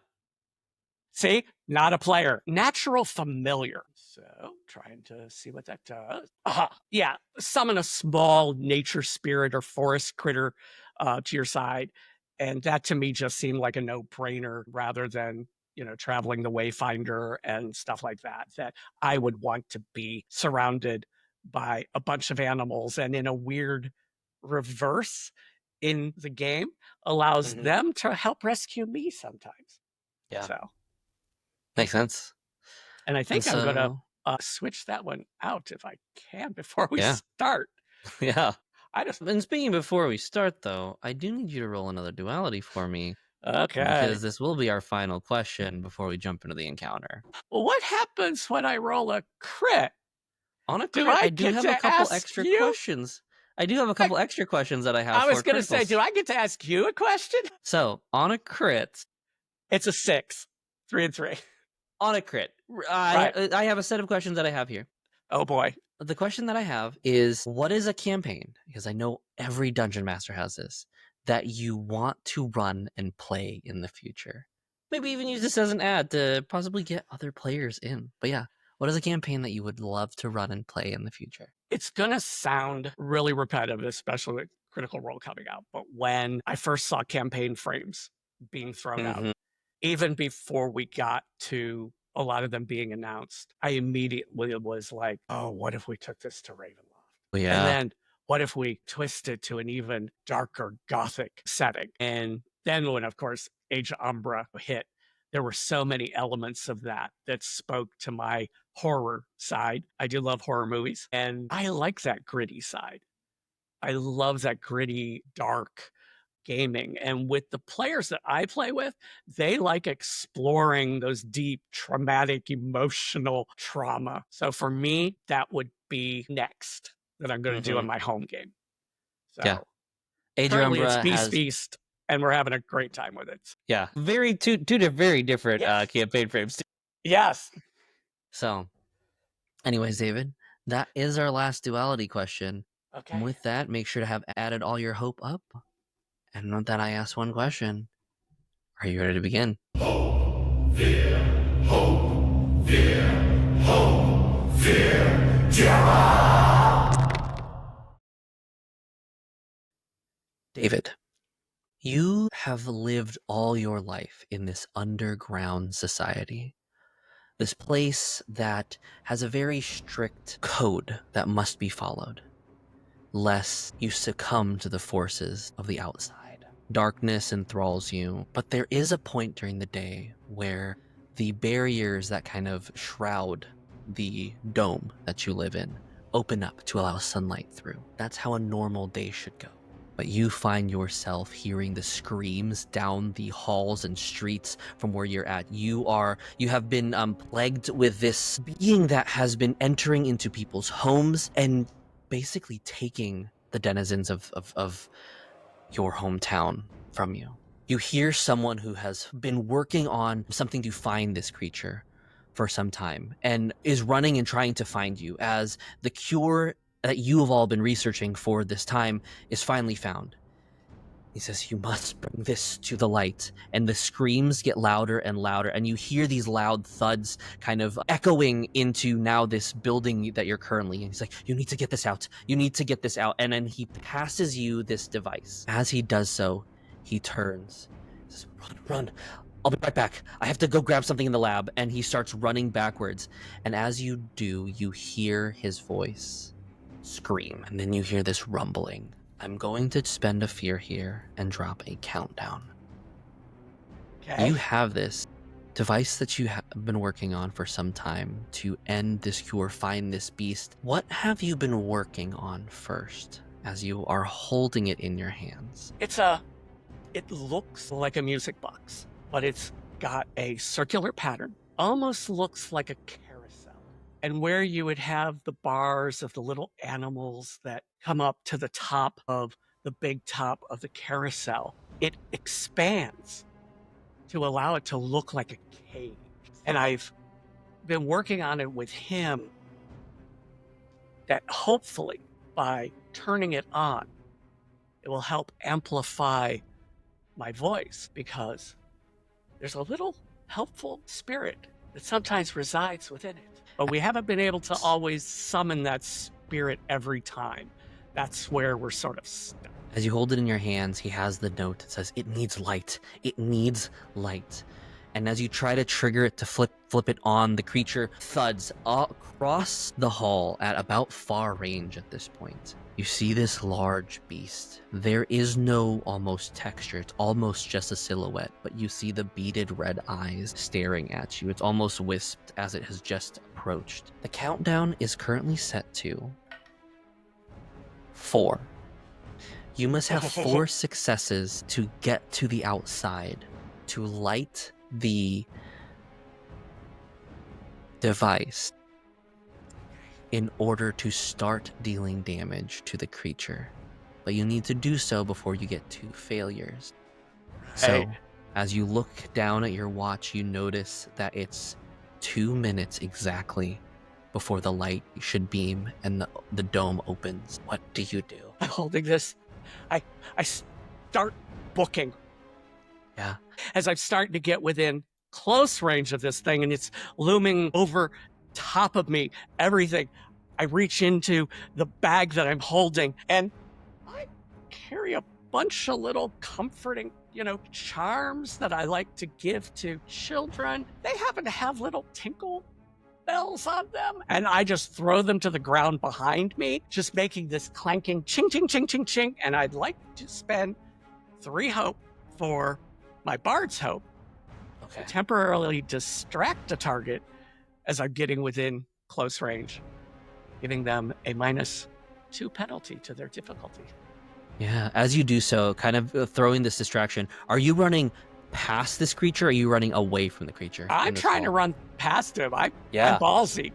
See, not a player. Natural familiar. So trying to see what that does. Yeah, summon a small nature spirit or forest critter to your side. And that to me just seemed like a no-brainer, rather than, traveling the Wayfinder and stuff like that, that I would want to be surrounded by a bunch of animals, and in a weird reverse in the game allows them to help rescue me sometimes. Yeah. So makes sense. And I think I'm gonna switch that one out if I can before we start. Yeah. And speaking before we start, though, I do need you to roll another duality for me. Okay. Because this will be our final question before we jump into the encounter. Well, what happens when I roll a crit? On a crit, I do have a couple extra questions. I do have a couple extra questions that I have. I was going to say, do I get to ask you a question? So, on a crit, it's a 6, 3 and 3. On a crit, I have a set of questions that I have here. Oh boy. The question that I have is, what is a campaign? Because I know every dungeon master has this, that you want to run and play in the future. Maybe even use this as an ad to possibly get other players in. But yeah, what is a campaign that you would love to run and play in the future? It's going to sound really repetitive, especially with Critical Role coming out. But when I first saw campaign frames being thrown out. Mhm. Even before we got to a lot of them being announced, I immediately was like, oh, what if we took this to Ravenloft? And Yeah. then what if we twisted to an even darker gothic setting? And then when, of course, Age of Umbra hit, there were so many elements of that that spoke to my horror side. I do love horror movies, and I like that gritty side. I love that gritty, dark gaming. And with the players that I play with, they like exploring those deep, traumatic, emotional trauma. So for me, that would be next that I'm going to do in Mhm. my home game. Yeah. So Age of currently it's Umbra Beast has Feast, and we're having a great time with it. very very different Yes. campaign frames. Yes. So, anyways, David, that is our last duality question. And Okay. with that, make sure to have added all your hope up. And with that, I asked one question. Are you ready to begin? David, you have lived all your life in this underground society. This place that has a very strict code that must be followed, lest you succumb to the forces of the outside. Darkness enthralls you, but there is a point during the day where the barriers that kind of shroud the dome that you live in open up to allow sunlight through. That's how a normal day should go. But you find yourself hearing the screams down the halls and streets from where you're at. You have been plagued with this being that has been entering into people's homes and basically taking the denizens of your hometown from you. You hear someone who has been working on something to find this creature for some time and is running and trying to find you as the cure that you have all been researching for this time is finally found. He says, you must bring this to the light. And the screams get louder and louder. And you hear these loud thuds kind of echoing into now this building that you're currently in. He's like, you need to get this out. You need to get this out. And then he passes you this device. As he does so, he turns. He says, run. I'll be right back. I have to go grab something in the lab. And he starts running backwards. And as you do, you hear his voice scream. And then you hear this rumbling. I'm going to spend a fear here and drop a countdown. Okay. You have this device that you have been working on for some time to end this cure, find this beast. What have you been working on first as you are holding it in your hands? It looks like a music box, but it's got a circular pattern. Almost looks like a carousel. And where you would have the bars of the little animals that come up to the top of the big top of the carousel, it expands to allow it to look like a cage. And I've been working on it with him that hopefully by turning it on, it will help amplify my voice because there's a little helpful spirit that sometimes resides within it. But we haven't been able to always summon that spirit every time. That's where we're sort of stuck. As you hold it in your hands, he has the note that says, it needs light. It needs light. And as you try to trigger it to flip it on, the creature thuds across the hall at about far range at this point. You see this large beast. There is no almost texture. It's almost just a silhouette, but you see the beaded red eyes staring at you. It's almost wisped as it has just approached. The countdown is currently set to 4. You must have 4 successes to get to the outside, to light the device in order to start dealing damage to the creature. But you need to do so before you get 2 failures. So, as you look down at your watch, you notice that it's 2 minutes exactly before the light should beam and the dome opens. What do you do? I'm holding this. I start booking. Yeah. As I'm starting to get within close range of this thing and it's looming over top of me, everything, I reach into the bag that I'm holding and I carry a bunch of little comforting charms that I like to give to children. They happen to have little tinkle bells on them. And I just throw them to the ground behind me, just making this clanking ching, ching, ching, ching, ching. And I'd like to spend 3 hope for my Bard's Hope to temporarily distract a target as I'm getting within close range, giving them a -2 penalty to their difficulty. Yeah, as you do so, kind of throwing this distraction, are you running past this creature, or are you running away from the creature? I'm trying to run past him. I'm ballsy.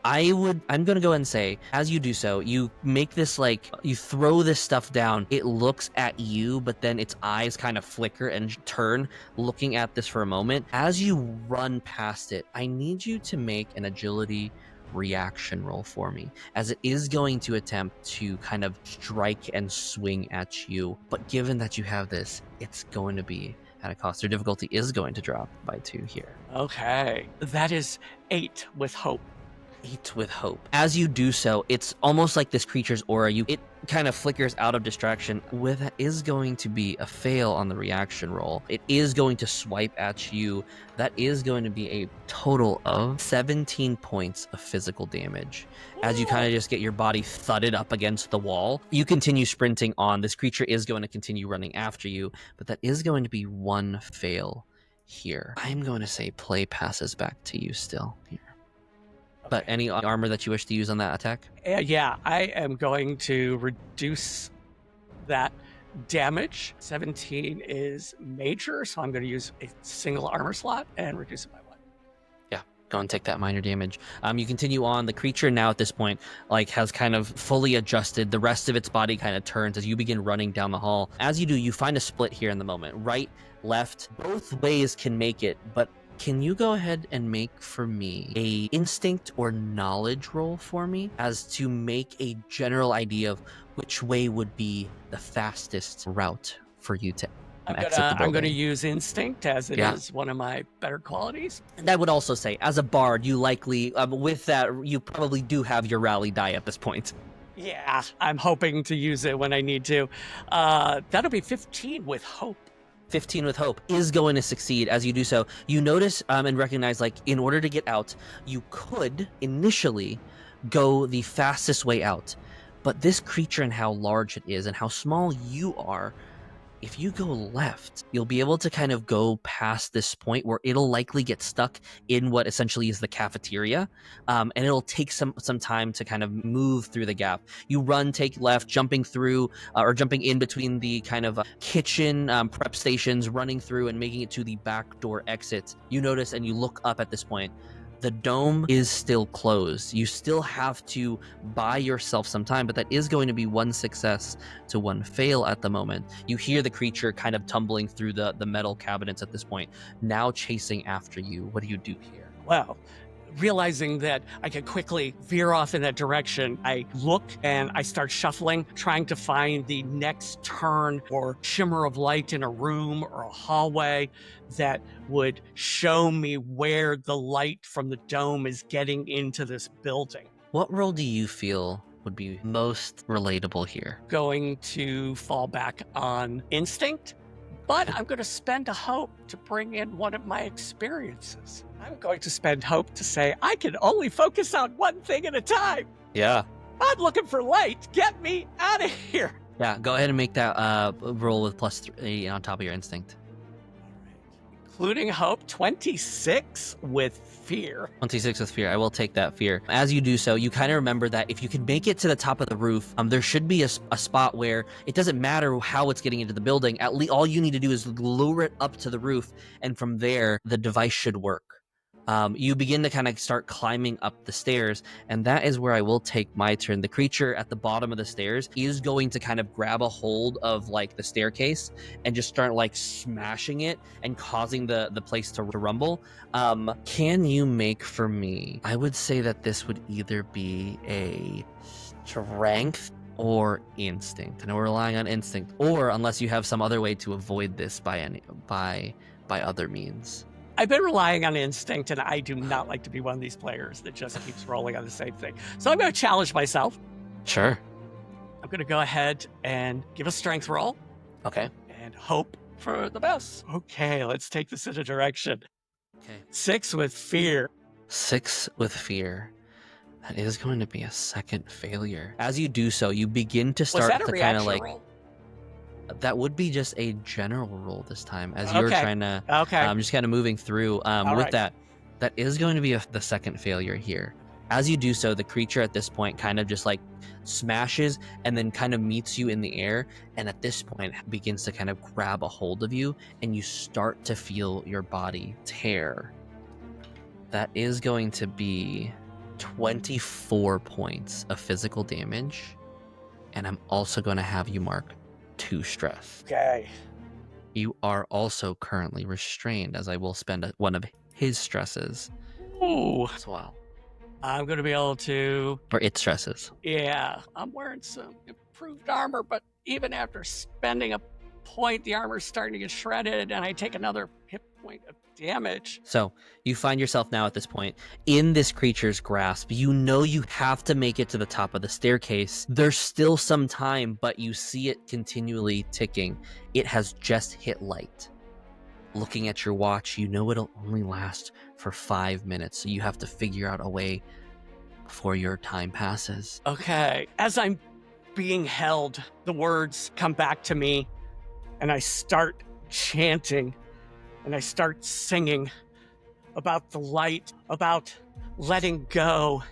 I'm going to go ahead and say, as you do so, you make this, you throw this stuff down. It looks at you, but then its eyes kind of flicker and turn, looking at this for a moment. As you run past it, I need you to make an agility reaction roll for me, as it is going to attempt to kind of strike and swing at you. But given that you have this, it's going to be at a cost. Your difficulty is going to drop by 2 here. Okay. That is 8 with hope. 8 with hope. As you do so, it's almost like this creature's aura, it kind of flickers out of distraction. That is going to be a fail on the reaction roll. It is going to swipe at you. That is going to be a total of 17 points of physical damage. As you kind of just get your body thudded up against the wall, you continue sprinting on. This creature is going to continue running after you, but that is going to be 1 fail here. I'm going to say play passes back to you still here. But any armor that you wish to use on that attack? Yeah, I am going to reduce that damage. 17 is major, so I'm going to use a single armor slot and reduce it by 1. Yeah, go and take that minor damage. You continue on. The creature now at this point has kind of fully adjusted. The rest of its body kind of turns as you begin running down the hall. As you do, you find a split here in the moment. Right, left, both ways can make it, but can you go ahead and make for me a instinct or knowledge roll for me, as to make a general idea of which way would be the fastest route for you to exit the building? I'm going to use instinct, as it is one of my better qualities. And I would also say, as a bard, you likely, with that, you probably do have your rally die at this point. Yeah, I'm hoping to use it when I need to. That'll be 15 with hope. 15 with hope is going to succeed. As you do so, you notice and recognize, in order to get out, you could initially go the fastest way out. But this creature and how large it is and how small you are, if you go left, you'll be able to kind of go past this point where it'll likely get stuck in what essentially is the cafeteria, and it'll take some time to kind of move through the gap. You run, take left, jumping through or jumping in between the kind of kitchen prep stations, running through and making it to the back door exit. You notice and you look up at this point. The dome is still closed. You still have to buy yourself some time, but that is going to be 1 success to 1 fail at the moment. You hear the creature kind of tumbling through the metal cabinets at this point, now chasing after you. What do you do here? Well, realizing that I can quickly veer off in that direction, I look and I start shuffling, trying to find the next turn or shimmer of light in a room or a hallway that would show me where the light from the dome is getting into this building. What role do you feel would be most relatable here? Going to fall back on instinct, but I'm going to spend a hope to bring in one of my experiences. I'm going to spend hope to say I can only focus on one thing at a time. Yeah. I'm looking for light. Get me out of here. Yeah, go ahead and make that roll with +3 on top of your instinct. Including hope, 26 with fear. 26 with fear. I will take that fear. As you do so, you kind of remember that if you can make it to the top of the roof, there should be a spot where it doesn't matter how it's getting into the building. At least all you need to do is lure it up to the roof, and from there, the device should work. You begin to kind of start climbing up the stairs, and that is where I will take my turn. The creature at the bottom of the stairs is going to kind of grab a hold of the staircase and just start smashing it and causing the place to rumble. Can you make for me? I would say that this would either be a strength or instinct, and we're relying on instinct, or unless you have some other way to avoid this by other means. I've been relying on instinct, and I do not like to be one of these players that just keeps rolling on the same thing. So I'm going to challenge myself. Sure. I'm going to go ahead and give a strength roll. Okay. And hope for the best. Okay, let's take this in a direction. Okay. 6 with fear. 6 with fear. That is going to be a second failure. As you do so, you begin to Was start that a to kind of reaction like roll? that would be just a general roll this time as you're Okay. trying to Okay. just kind of moving through with right. that is going to be the second failure here. As you do so, the creature at this point kind of just like smashes and then kind of meets you in the air, and at this point begins to kind of grab a hold of you, and you start to feel your body tear. That is going to be 24 points of physical damage, and I'm also going to have you mark 2 stress. Okay. You are also currently restrained, as I will spend one of his stresses Ooh. as well. I'm going to be able to... Or its stresses. Yeah, I'm wearing some improved armor, but even after spending a point, the armor's starting to get shredded, and I take another hit point of damage. So you find yourself now at this point in this creature's grasp. You know you have to make it to the top of the staircase. There's still some time, but you see it continually ticking. It has just hit light. Looking at your watch, you know it'll only last for 5 minutes, so you have to figure out a way before your time passes. Okay, as I'm being held, the words come back to me, and I start chanting, and I start singing about the light, about letting go,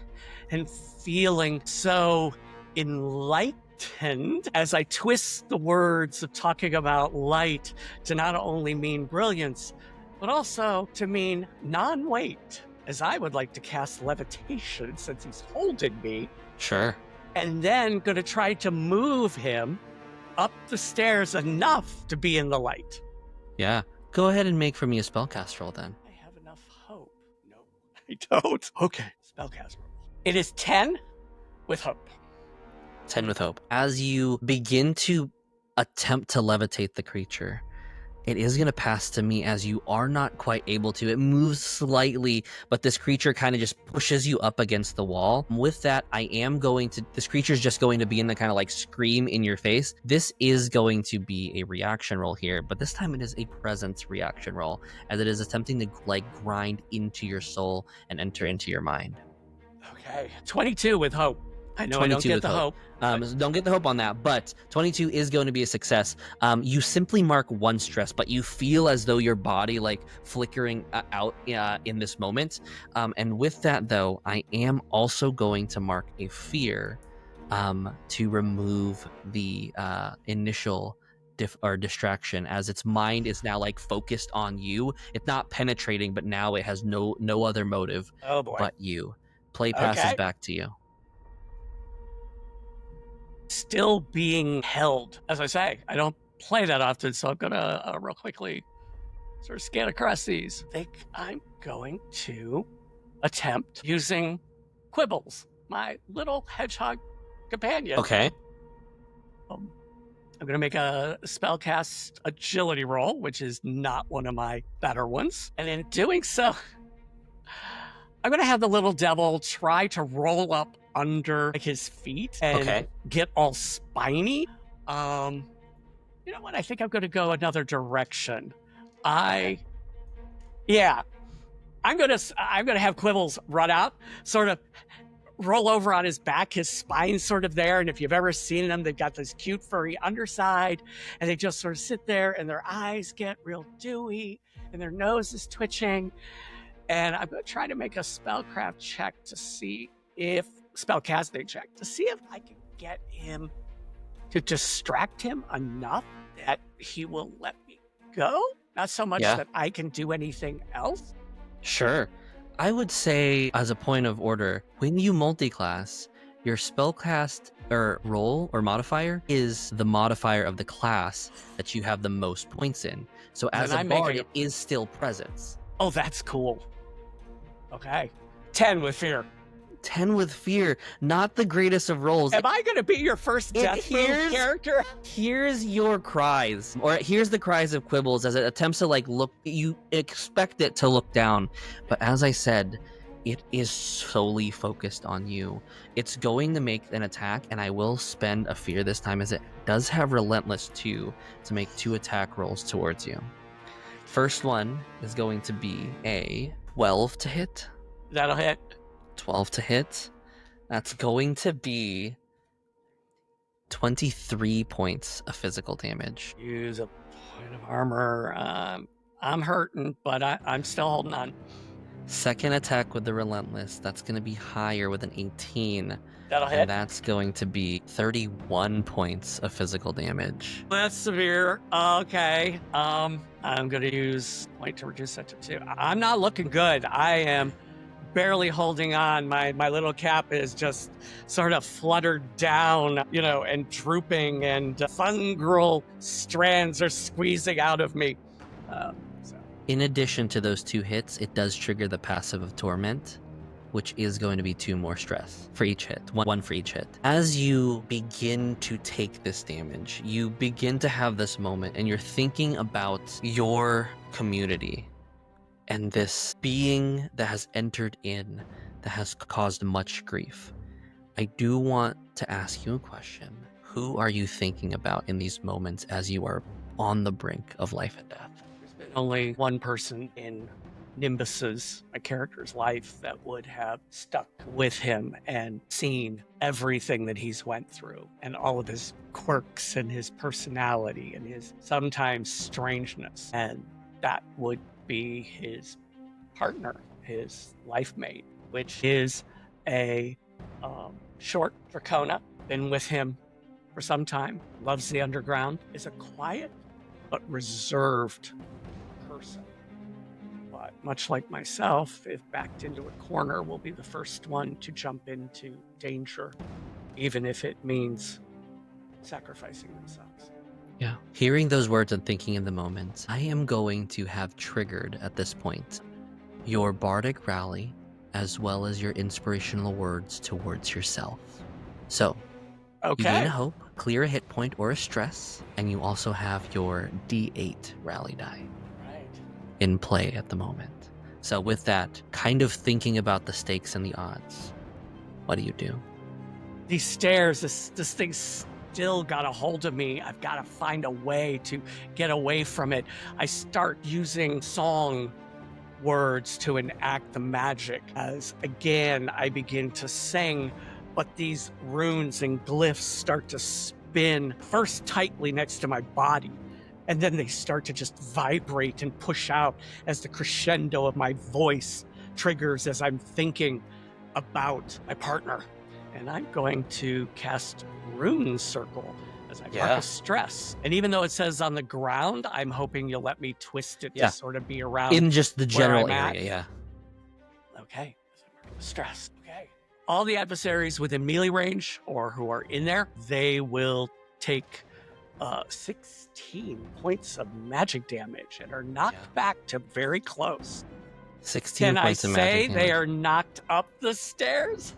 and feeling so enlightened as I twist the words of talking about light to not only mean brilliance, but also to mean non-weight, as I would like to cast levitation since he's holding me, Sure. and then going to try to move him up the stairs enough to be in the light. Yeah. Go ahead and make for me a spellcast roll then. I have enough hope. No, I don't. Okay, spellcast roll. It is 10 with hope. 10 with hope. As you begin to attempt to levitate the creature, it is going to pass to me as you are not quite able to. It moves slightly, but this creature kind of just pushes you up against the wall. With that, this creature's just going to begin to kind of like scream in your face. This is going to be a reaction roll here, but this time it is a presence reaction roll, as it is attempting to like grind into your soul and enter into your mind. Okay, 22 with hope. I know I don't 22 get with the hope. So don't get the hope on that, but 22 is going to be a success. You simply mark 1 stress, but you feel as though your body like flickering out in this moment. And with that, though, I am also going to mark a fear to remove the initial distraction, as its mind is now like focused on you. It's not penetrating, but now it has no other motive Oh boy. but you. Play passes Okay. back to you. Still being held. As I say, I don't play that often, so I'm gonna real quickly sort of scan across these. I think I'm going to attempt using Quibbles, my little hedgehog companion. Okay. I'm gonna make a spellcast agility roll, which is not one of my better ones. And in doing so, I'm gonna have the little devil try to roll up under his feet and get all spiny. You know what? I think I'm gonna go another direction. I'm gonna have Quibbles run out, sort of roll over on his back, his spine's sort of there, and if you've ever seen them, they've got this cute furry underside, and they just sort of sit there, and their eyes get real dewy, and their nose is twitching. And I'm going to try to make a spellcraft check to see if spellcasting check to see if I can get him to distract him enough that he will let me go. Not so much that I can do anything else. Sure. I would say, as a point of order, when you multi-class, your spellcast or roll or modifier is the modifier of the class that you have the most points in. So as a bard, it is still presence. Oh, that's cool. Okay. 10 with fear. 10 with fear. Not the greatest of rolls. Am I going to be your first death move character? Here's your cries. Or here's the cries of Quibbles as it attempts to like look. You expect it to look down. But as I said, It is solely focused on you. It's going to make an attack, and I will spend a fear this time, as it does have Relentless 2 to make 2 attack rolls towards you. First one is going to be a 12 to hit. That'll hit. 12 to hit. That's going to be 23 points of physical damage. Use a point of armor. I'm hurting, but I'm still holding on. Second attack with the Relentless, that's going to be higher with an 18. That'll hit. And that's going to be 31 points of physical damage. That's severe. Okay. I'm going to use point to reduce that to 2. I'm not looking good. I am barely holding on. My little cap is just sort of fluttered down, and drooping, and fungal strands are squeezing out of me. In addition to those 2 hits, it does trigger the passive of Torment, which is going to be 2 more stress for each hit, one for each hit. As you begin to take this damage, you begin to have this moment, and you're thinking about your community and this being that has entered in, that has caused much grief. I do want to ask you a question. Who are you thinking about in these moments as you are on the brink of life and death? There's been only one person in Nimbus's, my character's life, that would have stuck with him and seen everything that he's went through, and all of his quirks and his personality and his sometimes strangeness. And that would be his partner, his life mate, which is a short Dracona. Been with him for some time, loves the underground, is a quiet but reserved person. But much like myself, if backed into a corner, will be the first one to jump into danger, even if it means sacrificing themselves. Yeah. Hearing those words and thinking in the moment, I am going to have triggered at this point your bardic rally as well as your inspirational words towards yourself. So, you gain a hope, clear a hit point or a stress, and you also have your D8 rally die in play at the moment. So with that, kind of thinking about the stakes and the odds, what do you do? These stairs, this thing's still got a hold of me. I've got to find a way to get away from it. I start using song words to enact the magic as, again, I begin to sing, but these runes and glyphs start to spin, first tightly next to my body, and then they start to just vibrate and push out as the crescendo of my voice triggers as I'm thinking about my partner. And I'm going to cast Rune Circle as I mark a stress. And even though it says on the ground, I'm hoping you'll let me twist it to sort of be around in just the general area, at. yeah. Okay, stress. Okay. All the adversaries within melee range or who are in there, they will take 16 points of magic damage and are knocked back to very close. 16 points of magic damage. Can I say they are knocked up the stairs?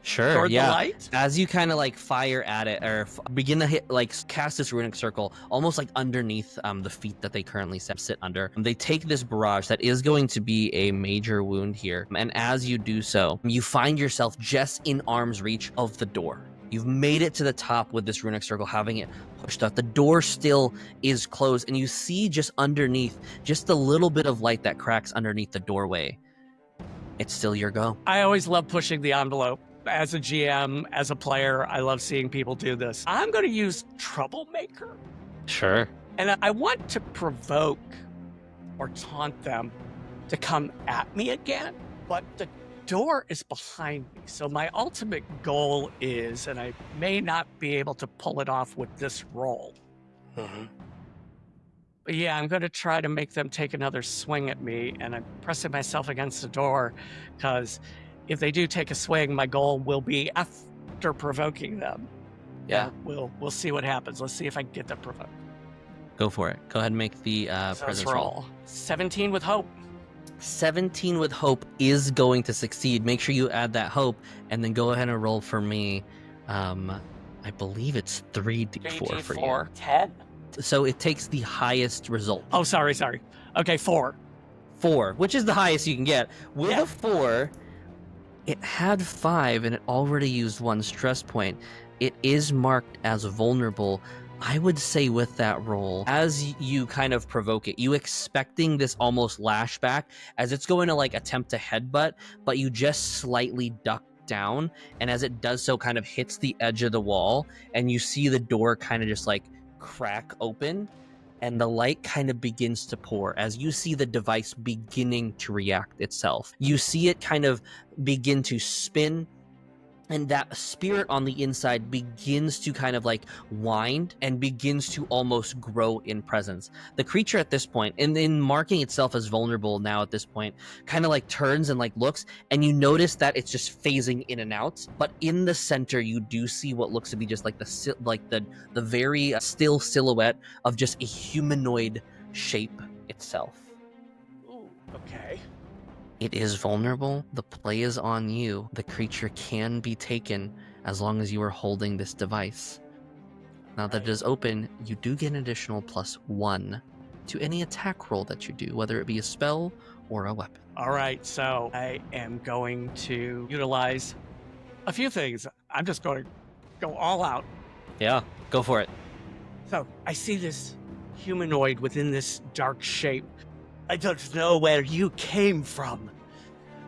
Sure, toward yeah. the light? As you kind of like fire at it or begin to hit, like cast this runic circle almost like underneath the feet that they currently sit under. They take this barrage that is going to be a major wound here. And as you do so, you find yourself just in arm's reach of the door. You've made it to the top with this runic circle, having it pushed up. The door still is closed, and you see just underneath, just a little bit of light that cracks underneath the doorway. It's still your go. I always love pushing the envelope. As a GM, as a player, I love seeing people do this. I'm going to use Troublemaker. Sure. And I want to provoke or taunt them to come at me again, but the door is behind me. So my ultimate goal is, and I may not be able to pull it off with this roll. But yeah, I'm going to try to make them take another swing at me, and I'm pressing myself against the door because if they do take a swing, my goal will be after provoking them. Yeah. We'll see what happens. Let's see if I can get them provoked. Go for it. Go ahead and make the presence roll. 17 with hope. 17 with hope is going to succeed. Make sure you add that hope, and then go ahead and roll for me. I believe it's 3d4 for you. 10. So it takes the highest result. Oh, sorry. Okay, 4. 4, which is the highest you can get. With Yeah. a 4, it had 5 and it already used 1 stress point. It is marked as vulnerable. I would say with that roll, as you kind of provoke it, you expecting this almost lashback as it's going to like attempt to headbutt, but you just slightly duck down, and as it does so, kind of hits the edge of the wall, and you see the door kind of just like crack open, and the light kind of begins to pour as you see the device beginning to react itself. You see it kind of begin to spin, and that spirit on the inside begins to kind of like wind and begins to almost grow in presence. The creature at this point, and in marking itself as vulnerable now at this point, kind of like turns and like looks, and you notice that it's just phasing in and out. But in the center, you do see what looks to be just like the very still silhouette of just a humanoid shape itself. Ooh, okay. It is vulnerable. The play is on you. The creature can be taken as long as you are holding this device. Now that it is open, you do get an additional +1 to any attack roll that you do, whether it be a spell or a weapon. All right, so I am going to utilize a few things. I'm just going to go all out. Yeah, go for it. So I see this humanoid within this dark shape. I don't know where you came from,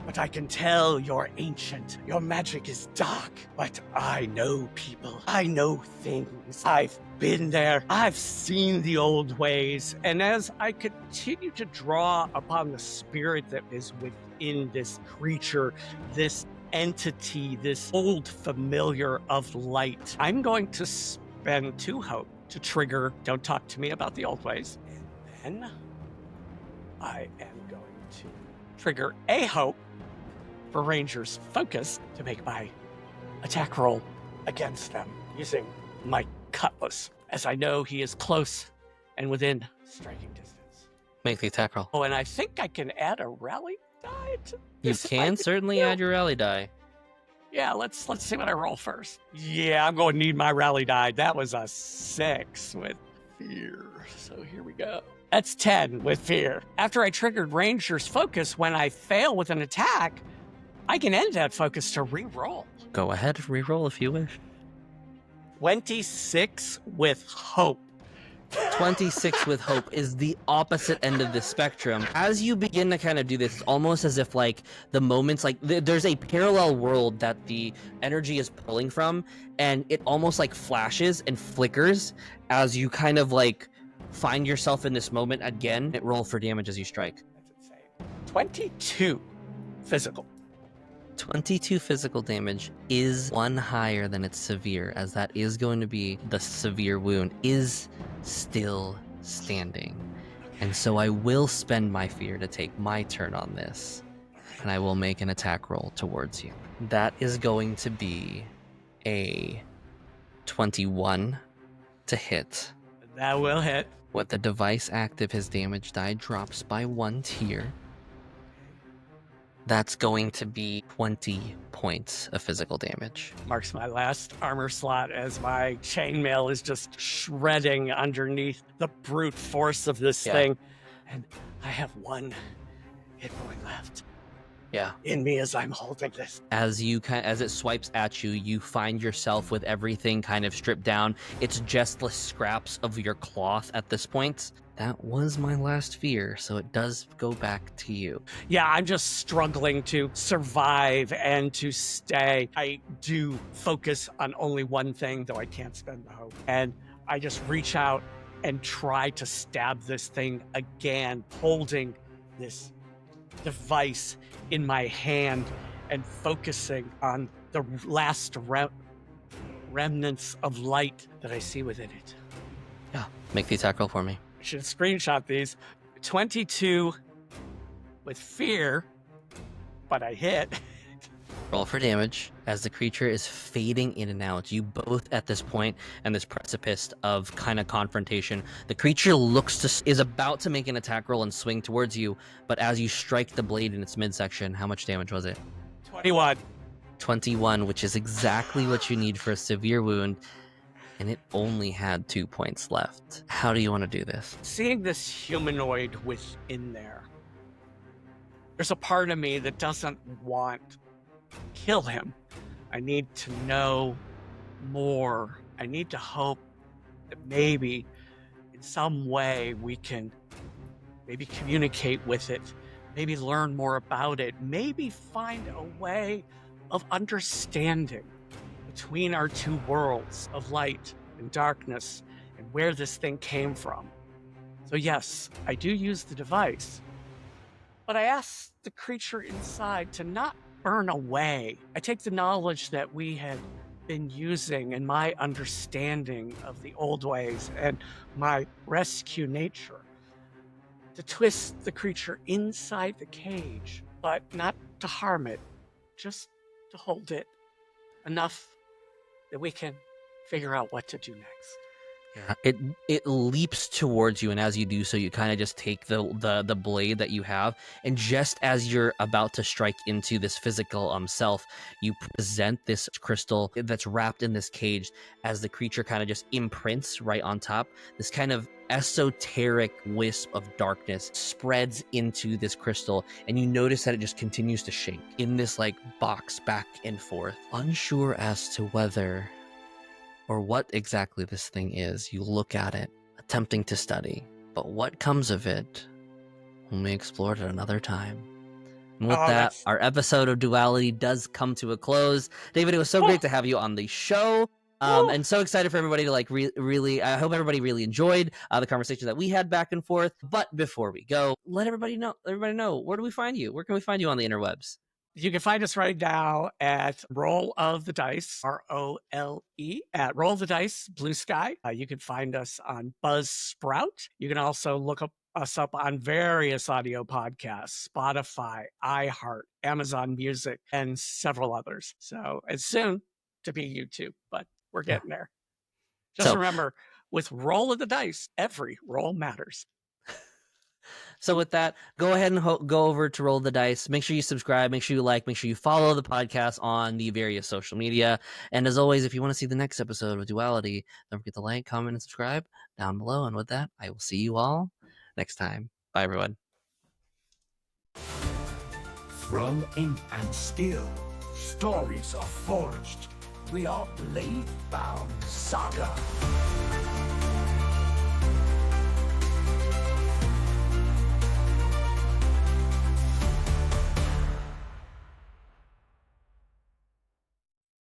but I can tell you're ancient. Your magic is dark, but I know people. I know things. I've been there. I've seen the old ways. And as I continue to draw upon the spirit that is within this creature, this entity, this old familiar of light, I'm going to spend 2 hope to trigger Don't Talk to Me About the Old Ways. And then I am going to trigger a hope for Ranger's Focus to make my attack roll against them using my cutlass, as I know he is close and within striking distance. Make the attack roll. Oh, and I think I can add a rally die to You this if I can could certainly do. add your rally die. Yeah, let's see what I roll first. Yeah, I'm going to need my rally die. That was a 6 with fear. So here we go. That's 10 with fear. After I triggered Ranger's Focus, when I fail with an attack, I can end that focus to re-roll. Go ahead, re-roll if you wish. 26 with hope. 26 with hope is the opposite end of the spectrum. As you begin to kind of do this, it's almost as if like the moments, like there's a parallel world that the energy is pulling from, and it almost like flashes and flickers as you kind of like find yourself in this moment again. Roll for damage as you strike. That's insane. 22 physical. 22 physical damage is 1 higher than its severe, as that is going to be the severe wound is still standing. And so I will spend my fear to take my turn on this, and I will make an attack roll towards you. That is going to be a 21 to hit. That will hit. With the device active, his damage die drops by 1 tier. That's going to be 20 points of physical damage. Marks my last armor slot as my chainmail is just shredding underneath the brute force of this thing. And I have 1 hit point left. Yeah. In me as I'm holding this. As it swipes at you, you find yourself with everything kind of stripped down. It's just the scraps of your cloth at this point. That was my last fear, so it does go back to you. Yeah, I'm just struggling to survive and to stay. I do focus on only one thing, though I can't spend the hope. And I just reach out and try to stab this thing again, holding this device in my hand and focusing on the last remnants of light that I see within it. Yeah, make the attack roll for me. I should screenshot these. 22 with fear, but I hit. Roll for damage. As the creature is fading in and out, you both at this point and this precipice of kind of confrontation, the creature is about to make an attack roll and swing towards you, but as you strike the blade in its midsection, how much damage was it? 21. 21, which is exactly what you need for a severe wound, and it only had 2 points left. How do you want to do this? Seeing this humanoid within there, There's a part of me that doesn't want to kill him. I need to know more. I need to hope that maybe in some way we can maybe communicate with it, maybe learn more about it, maybe find a way of understanding between our two worlds of light and darkness and where this thing came from. So yes, I do use the device, but I ask the creature inside to not burn away. I take the knowledge that we had been using and my understanding of the old ways and my rescue nature to twist the creature inside the cage, but not to harm it, just to hold it enough that we can figure out what to do next. Yeah, it leaps towards you, and as you do so, you kind of just take the blade that you have, and just as you're about to strike into this physical self, you present this crystal that's wrapped in this cage as the creature kind of just imprints right on top. This kind of esoteric wisp of darkness spreads into this crystal, and you notice that it just continues to shake in this like box back and forth, unsure as to whether or what exactly this thing is. You look at it, attempting to study, but what comes of it when we explore it at another time. And with that, our episode of Duality does come to a close. David, it was so great to have you on the show. And so excited for everybody to like really, I hope everybody really enjoyed the conversation that we had back and forth. But before we go, let everybody know, where do we find you? Where can we find you on the interwebs? You can find us right now at Roll of the Dice, ROLE, at Roll of the Dice, Blue Sky. You can find us on Buzzsprout. You can also look us up on various audio podcasts, Spotify, iHeart, Amazon Music, and several others. So it's soon to be YouTube, but we're getting there. Just remember, with Roll of the Dice, every roll matters. So with that, go ahead and go over to Roll the Dice. Make sure you subscribe. Make sure you like. Make sure you follow the podcast on the various social media. And as always, if you want to see the next episode of Duality, don't forget to like, comment, and subscribe down below. And with that, I will see you all next time. Bye, everyone. From ink and steel, stories are forged. We are BladeBound Saga.